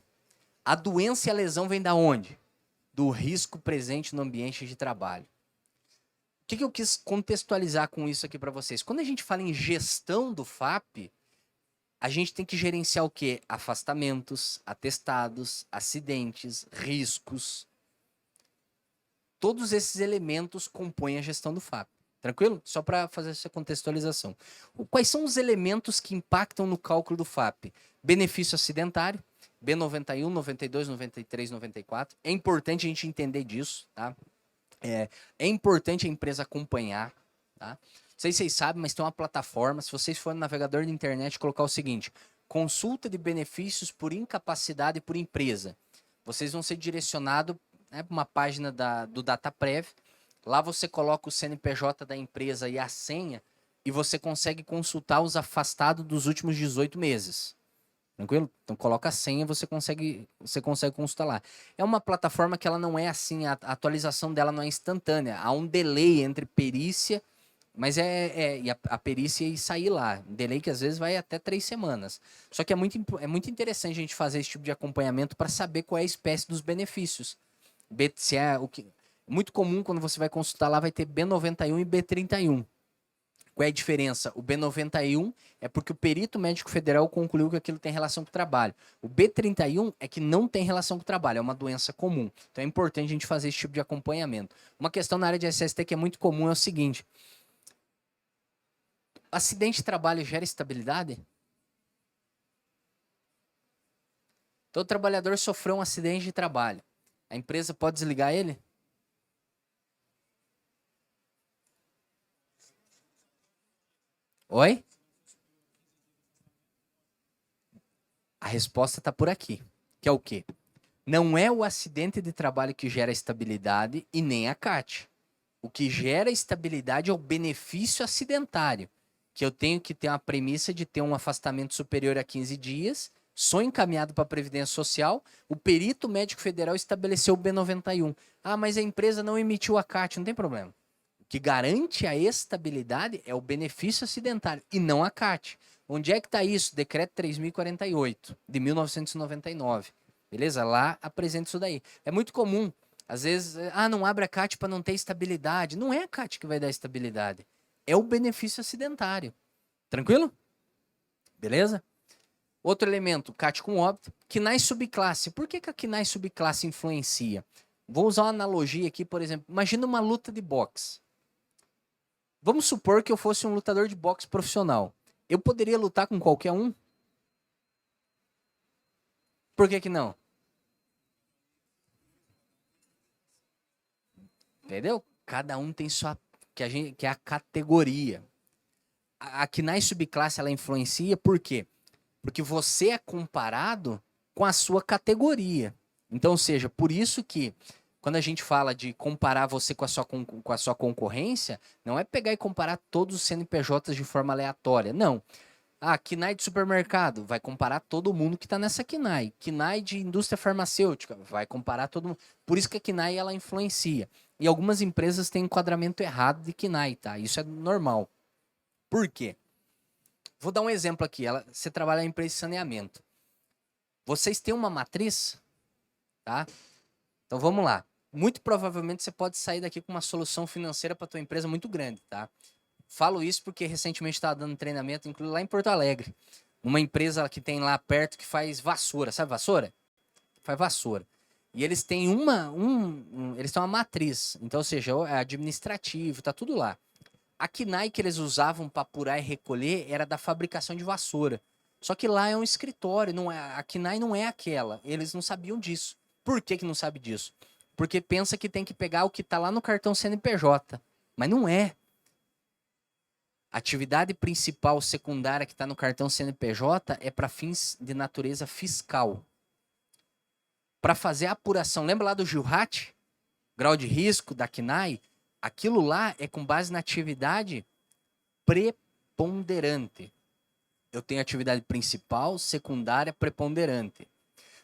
A doença e a lesão vêm da onde? Do risco presente no ambiente de trabalho. O que eu quis contextualizar com isso aqui para vocês? Quando a gente fala em gestão do FAP, a gente tem que gerenciar o quê? Afastamentos, atestados, acidentes, riscos. Todos esses elementos compõem a gestão do FAP. Tranquilo? Só para fazer essa contextualização. Quais são os elementos que impactam no cálculo do FAP? Benefício acidentário, B91, 92, 93, 94. É importante a gente entender disso, tá? É importante a empresa acompanhar, tá? Não sei se vocês sabem, mas tem uma plataforma. Se vocês forem no navegador de internet, colocar o seguinte: consulta de benefícios por incapacidade por empresa. Vocês vão ser direcionados, né, para uma página do DataPrev. Lá você coloca o CNPJ da empresa e a senha e você consegue consultar os afastados dos últimos 18 meses. Tranquilo? Então coloca a senha e você consegue consultar lá. É uma plataforma que ela não é assim, a atualização dela não é instantânea. Há um delay entre perícia, mas e a perícia e sair lá. Um delay que às vezes vai até 3 semanas. Só que é muito interessante a gente fazer esse tipo de acompanhamento para saber qual é a espécie dos benefícios. Se é o que muito comum quando você vai consultar lá, vai ter B91 e B31. Qual é a diferença? O B91 é porque o perito médico federal concluiu que aquilo tem relação com o trabalho. O B31 é que não tem relação com o trabalho, é uma doença comum. Então é importante a gente fazer esse tipo de acompanhamento. Uma questão na área de SST que é muito comum é o seguinte: acidente de trabalho gera estabilidade? Então o trabalhador sofreu um acidente de trabalho. A empresa pode desligar ele? Oi? A resposta está por aqui, que é o quê? Não é o acidente de trabalho que gera estabilidade e nem a CAT. O que gera estabilidade é o benefício acidentário, que eu tenho que ter uma premissa de ter um afastamento superior a 15 dias, sou encaminhado para a Previdência Social, o perito médico federal estabeleceu o B91. Ah, mas a empresa não emitiu a CAT, não tem problema. O que garante a estabilidade é o benefício acidentário e não a CAT. Onde é que está isso? Decreto 3048, de 1999. Beleza? Lá apresenta isso daí. É muito comum. Às vezes, não abre a CAT para não ter estabilidade. Não é a CAT que vai dar estabilidade. É o benefício acidentário. Tranquilo? Beleza? Outro elemento, CAT com óbito. KNAI subclasse. Por que a KNAI subclasse influencia? Vou usar uma analogia aqui, por exemplo. Imagina uma luta de boxe. Vamos supor que eu fosse um lutador de boxe profissional. Eu poderia lutar com qualquer um? Por que não? Entendeu? Cada um tem sua que é a categoria. A KNAI subclasse ela influencia por quê? Porque você é comparado com a sua categoria. Então, ou seja, por isso que quando a gente fala de comparar você com a sua concorrência, não é pegar e comparar todos os CNPJs de forma aleatória. Não. Ah, KNAI de supermercado, vai comparar todo mundo que está nessa KNAI. KNAI de indústria farmacêutica, vai comparar todo mundo. Por isso que a KNAI ela influencia. E algumas empresas têm enquadramento errado de KNAI, tá? Isso é normal. Por quê? Vou dar um exemplo aqui. Você trabalha em empresa de saneamento. Vocês têm uma matriz, tá? Então vamos lá. Muito provavelmente você pode sair daqui com uma solução financeira para tua empresa muito grande, tá? Falo isso porque recentemente estava dando treinamento, inclusive lá em Porto Alegre. Uma empresa que tem lá perto que faz vassoura. Sabe vassoura? Faz vassoura. E eles têm eles têm uma matriz. Então, ou seja, é administrativo, tá tudo lá. A KNAI que eles usavam para apurar e recolher era da fabricação de vassoura. Só que lá é um escritório, não é, a KNAI não é aquela. Eles não sabiam disso. Por que não sabe disso? Porque pensa que tem que pegar o que está lá no cartão CNPJ. Mas não é. A atividade principal secundária que está no cartão CNPJ é para fins de natureza fiscal. Para fazer a apuração, lembra lá do GILRAT? Grau de risco da KNAI? Aquilo lá é com base na atividade preponderante. Eu tenho atividade principal, secundária, preponderante.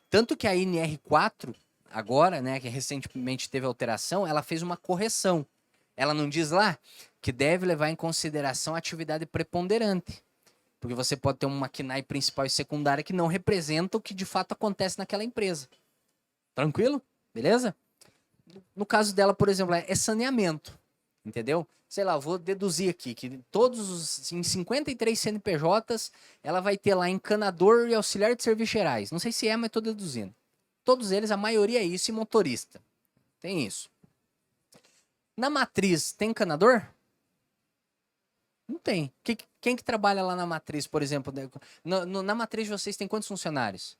Tanto que a NR4, agora, né, que recentemente teve alteração, ela fez uma correção. Ela não diz lá que deve levar em consideração a atividade preponderante. Porque você pode ter uma KNAI principal e secundária que não representa o que de fato acontece naquela empresa. Tranquilo? Beleza? No caso dela, por exemplo, é saneamento. Entendeu? Sei lá, vou deduzir aqui que em 53 CNPJs, ela vai ter lá encanador e auxiliar de serviços gerais. Não sei se é, mas estou deduzindo. Todos eles, a maioria é isso, e motorista. Tem isso. Na matriz, tem encanador? Não tem. Quem que trabalha lá na matriz, por exemplo? Na matriz de vocês tem quantos funcionários?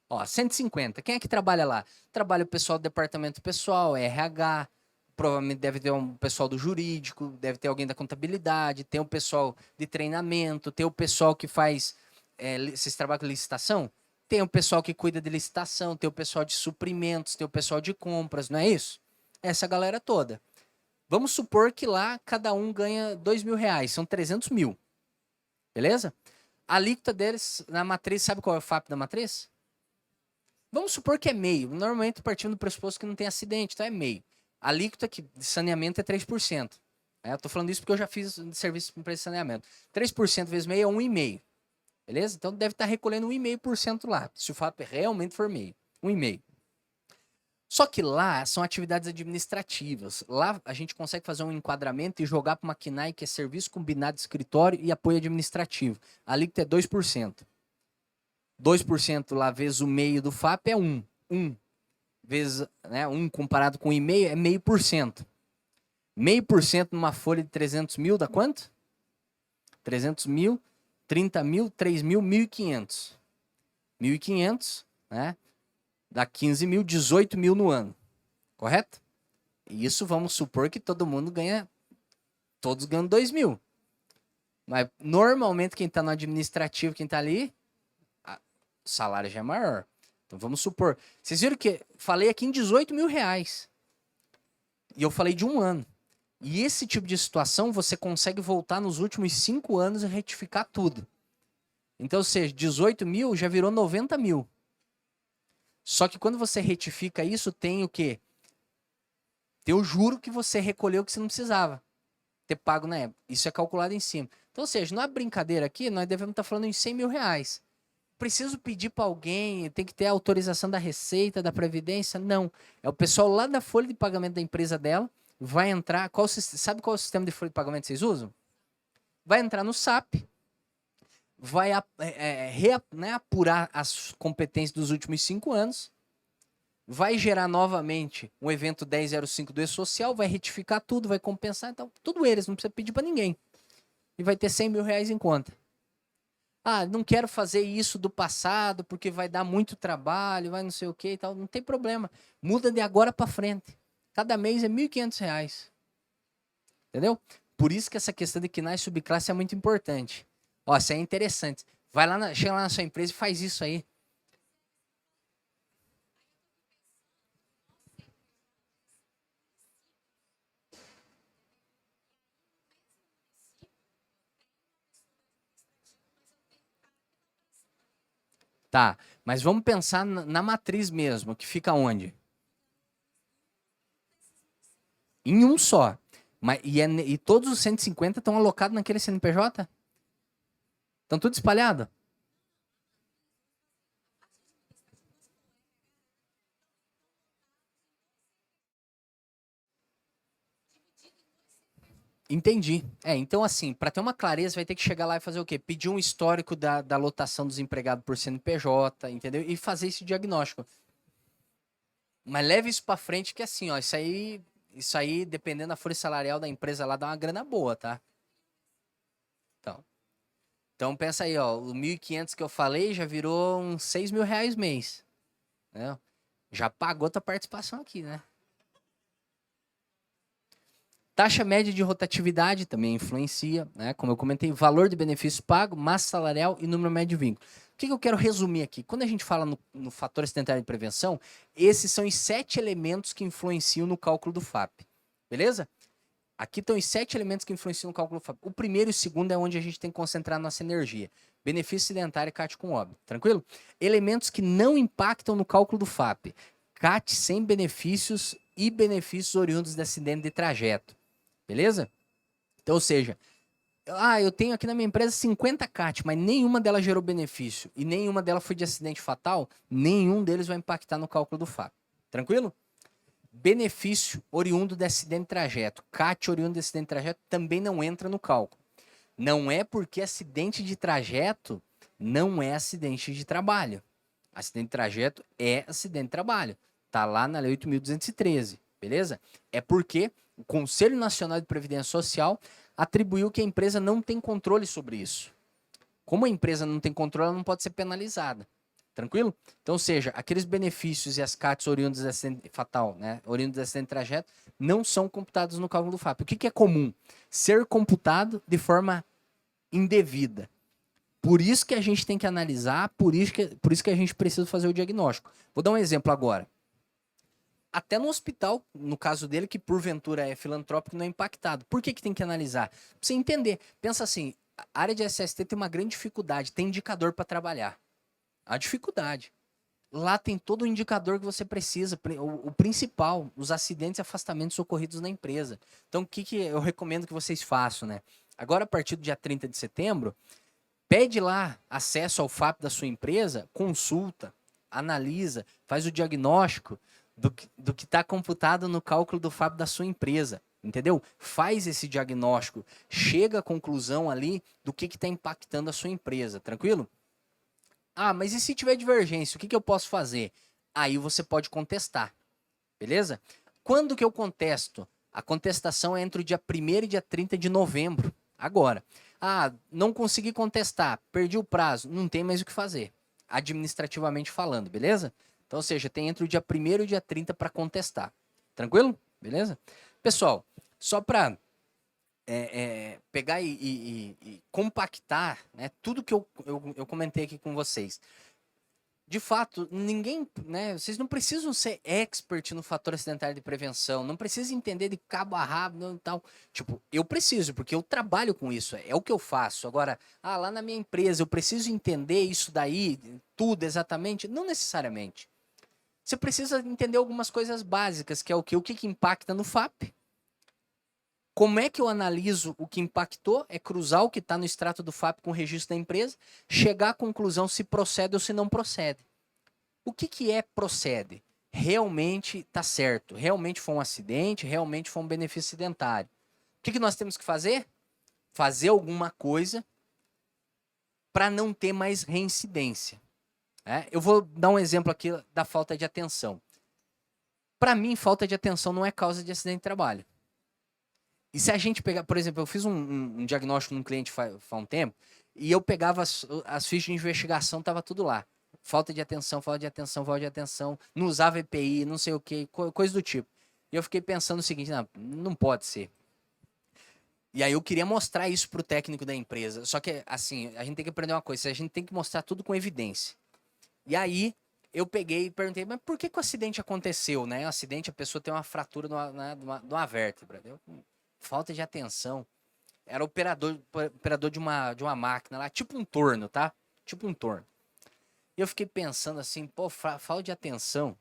Ó, 150. Quem é que trabalha lá? Trabalha o pessoal do departamento pessoal, RH, provavelmente deve ter um pessoal do jurídico, deve ter alguém da contabilidade, tem o pessoal de treinamento, tem o pessoal que faz. Vocês trabalham com licitação? Tem o pessoal que cuida de licitação, tem o pessoal de suprimentos, tem o pessoal de compras, não é isso? Essa galera toda. Vamos supor que lá cada um ganha R$ 2.000, são 300 mil. Beleza? A alíquota deles na matriz, sabe qual é o FAP da matriz? Vamos supor que é meio. Normalmente partindo do pressuposto que não tem acidente, então é meio. A alíquota de saneamento é 3%. Eu tô falando isso porque eu já fiz serviço para empresa de saneamento. 3% vezes meio é 1,5%. Beleza? Então deve estar recolhendo 1,5% lá, se o FAP realmente for meio. 1,5%. Só que lá são atividades administrativas. Lá a gente consegue fazer um enquadramento e jogar para uma KNAI, que é serviço combinado de escritório e apoio administrativo. A alíquota é 2%. 2% lá vezes o meio do FAP é 1. 1 vezes, né, 1 comparado com 1,5 é 0,5%. 0,5% numa folha de 300 mil dá quanto? 300 mil, 30 mil, 3 mil, 1.500. 1.500, né? Dá 15 mil, 18 mil no ano. Correto? E isso vamos supor que todo mundo ganha, todos ganham 2 mil. Mas normalmente quem está no administrativo, quem está ali, o salário já é maior. Então vamos supor. Vocês viram que falei aqui em 18 mil reais. E eu falei de um ano. E esse tipo de situação você consegue voltar nos últimos 5 anos e retificar tudo. Então, ou seja, 18 mil já virou 90 mil. Só que quando você retifica isso, tem o quê? Tem o juro que você recolheu que você não precisava ter pago na época. Isso é calculado em cima. Então, ou seja, na brincadeira aqui, nós devemos estar falando em 100 mil reais. Preciso pedir para alguém, tem que ter a autorização da Receita, da Previdência? Não. É o pessoal lá da folha de pagamento da empresa dela, vai entrar. Sabe qual é o sistema de folha de pagamento que vocês usam? Vai entrar no SAP, vai né, apurar as competências dos últimos 5 anos, vai gerar novamente um evento 1005 do E-Social, vai retificar tudo, vai compensar, então, tudo eles, não precisa pedir para ninguém. E vai ter 100 mil reais em conta. Ah, não quero fazer isso do passado porque vai dar muito trabalho, vai não sei o que e tal. Não tem problema. Muda de agora para frente. Cada mês é R$ 1.500. Entendeu? Por isso que essa questão de KNAI subclasse é muito importante. Ó, isso é interessante. Vai lá, chega lá na sua empresa e faz isso aí. Tá, mas vamos pensar na matriz mesmo, que fica onde? Em um só. E todos os 150 estão alocados naquele CNPJ? Estão tudo espalhado? Entendi. Então assim, para ter uma clareza, vai ter que chegar lá e fazer o quê? Pedir um histórico da lotação dos empregados por CNPJ, entendeu? E fazer esse diagnóstico. Mas leve isso para frente que assim, ó, isso aí, dependendo da folha salarial da empresa lá, dá uma grana boa, tá? Então pensa aí, ó, o 1.500 que eu falei já virou uns 6 mil reais mês, né? Já pagou tua participação aqui, né? Taxa média de rotatividade também influencia, né? Como eu comentei, valor de benefício pago, massa salarial e número médio de vínculo. O que eu quero resumir aqui? Quando a gente fala no fator acidentário de prevenção, esses são os 7 elementos que influenciam no cálculo do FAP. Beleza? Aqui estão os 7 elementos que influenciam no cálculo do FAP. O primeiro e o segundo é onde a gente tem que concentrar nossa energia. Benefício acidentário e CAT com óbito. Tranquilo? Elementos que não impactam no cálculo do FAP. CAT sem benefícios e benefícios oriundos de acidente de trajeto. Beleza? Então, ou seja, eu tenho aqui na minha empresa 50 CAT, mas nenhuma delas gerou benefício e nenhuma delas foi de acidente fatal, nenhum deles vai impactar no cálculo do FAP. Tranquilo? Benefício oriundo de acidente de trajeto. CAT oriundo de acidente de trajeto também não entra no cálculo. Não é porque acidente de trajeto não é acidente de trabalho. Acidente de trajeto é acidente de trabalho. Tá lá na Lei 8.213, beleza? É porque o Conselho Nacional de Previdência Social atribuiu que a empresa não tem controle sobre isso. Como a empresa não tem controle, ela não pode ser penalizada. Tranquilo? Então, ou seja, aqueles benefícios e as CATs oriundos de acidente fatal, né, oriundos de acidente de trajeto, não são computados no cálculo do FAP. O que é comum? Ser computado de forma indevida. Por isso que a gente tem que analisar, por isso que a gente precisa fazer o diagnóstico. Vou dar um exemplo agora. Até no hospital, no caso dele, que porventura é filantrópico, não é impactado. Por que tem que analisar? Pra você entender. Pensa assim, a área de SST tem uma grande dificuldade, tem indicador para trabalhar. A dificuldade. Lá tem todo o indicador que você precisa, o principal, os acidentes e afastamentos ocorridos na empresa. Então, o que eu recomendo que vocês façam, né? Agora, a partir do dia 30 de setembro, pede lá acesso ao FAP da sua empresa, consulta, analisa, faz o diagnóstico do que está computado no cálculo do FAP da sua empresa. Entendeu? Faz esse diagnóstico, chega à conclusão ali do que está impactando a sua empresa, tranquilo? Ah, mas e se tiver divergência, o que eu posso fazer? Aí você pode contestar, beleza? Quando que eu contesto? A contestação é entre o dia 1º e dia 30 de novembro, agora. Ah, não consegui contestar, perdi o prazo, não tem mais o que fazer, administrativamente falando, beleza? Então, ou seja, tem entre o dia 1º e o dia 30 para contestar, tranquilo? Beleza? Pessoal, só para pegar e compactar, né, tudo que eu comentei aqui com vocês. De fato, ninguém, né, vocês não precisam ser expert no fator acidentário de prevenção, não precisam entender de cabo a rabo e tal. Tipo, eu preciso, porque eu trabalho com isso, é o que eu faço. Agora, lá na minha empresa, eu preciso entender isso daí, tudo exatamente? Não necessariamente. Você precisa entender algumas coisas básicas, que é o que? O que impacta no FAP? Como é que eu analiso o que impactou? É cruzar o que está no extrato do FAP com o registro da empresa, chegar à conclusão se procede ou se não procede. O que é procede? Realmente está certo, realmente foi um acidente, realmente foi um benefício acidentário. O que nós temos que fazer? Fazer alguma coisa para não ter mais reincidência. Eu vou dar um exemplo aqui da falta de atenção. Para mim, falta de atenção não é causa de acidente de trabalho. E se a gente pegar, por exemplo, eu fiz um diagnóstico num cliente faz um tempo, e eu pegava as fichas de investigação, tava tudo lá. Falta de atenção, falta de atenção, falta de atenção, não usava EPI, não sei o que, coisa do tipo. E eu fiquei pensando o seguinte, não pode ser. E aí eu queria mostrar isso pro técnico da empresa. Só que, assim, a gente tem que aprender uma coisa, a gente tem que mostrar tudo com evidência. E aí eu peguei e perguntei, mas por que o acidente aconteceu, né? O acidente, a pessoa tem uma fratura de uma vértebra, entendeu? Falta de atenção. Era operador de uma máquina lá, tipo um torno, tá? Tipo um torno. E eu fiquei pensando assim, pô, falta de atenção.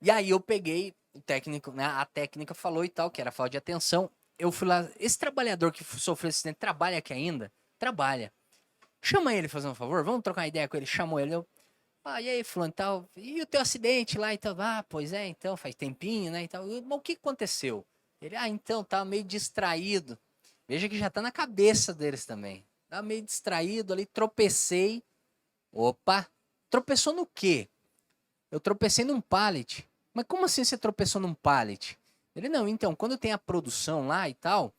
E aí eu peguei o técnico, né? A técnica falou e tal, que era falta de atenção. Eu fui lá, esse trabalhador que sofreu esse acidente, trabalha aqui ainda? Trabalha. Chama ele, fazendo um favor, vamos trocar uma ideia com ele. Chamou ele, e aí, fulano, tal, e o teu acidente lá e tal? Ah, pois é, então, faz tempinho, né, e tal. Mas o que aconteceu? Ele, então, tava meio distraído. Veja que já tá na cabeça deles também. Tava meio distraído ali, tropecei. Opa, tropeçou no quê? Eu tropecei num pallet. Mas como assim você tropeçou num pallet? Ele, não, então, quando tem a produção lá e tal,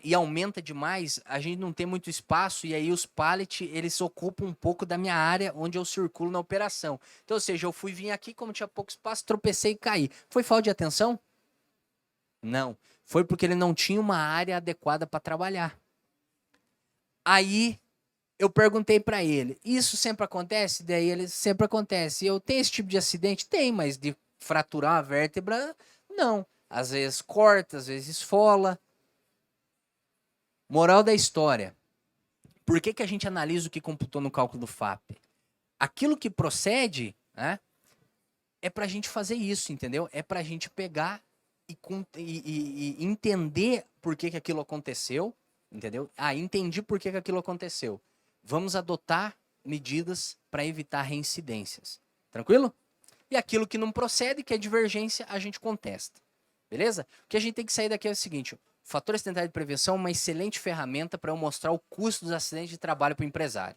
e aumenta demais, a gente não tem muito espaço, e aí os pallets, eles ocupam um pouco da minha área onde eu circulo na operação. Então, ou seja, eu fui vir aqui, como tinha pouco espaço, tropecei e caí. Foi falta de atenção? Não. Foi porque ele não tinha uma área adequada para trabalhar. Aí eu perguntei para ele, isso sempre acontece? Daí ele, sempre acontece. Eu tenho esse tipo de acidente? Tem, mas de fraturar a vértebra, não. Às vezes corta, às vezes esfola. Moral da história. Por que a gente analisa o que computou no cálculo do FAP? Aquilo que procede, né, é para a gente fazer isso, entendeu? É para a gente pegar e entender por que aquilo aconteceu, entendeu? Entendi por que aquilo aconteceu. Vamos adotar medidas para evitar reincidências. Tranquilo? E aquilo que não procede, que é divergência, a gente contesta. Beleza? O que a gente tem que sair daqui é o seguinte: o fator acidentário de prevenção é uma excelente ferramenta para eu mostrar o custo dos acidentes de trabalho para o empresário.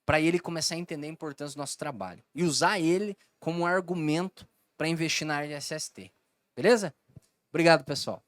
Para ele começar a entender a importância do nosso trabalho. E usar ele como um argumento para investir na área de SST. Beleza? Obrigado, pessoal.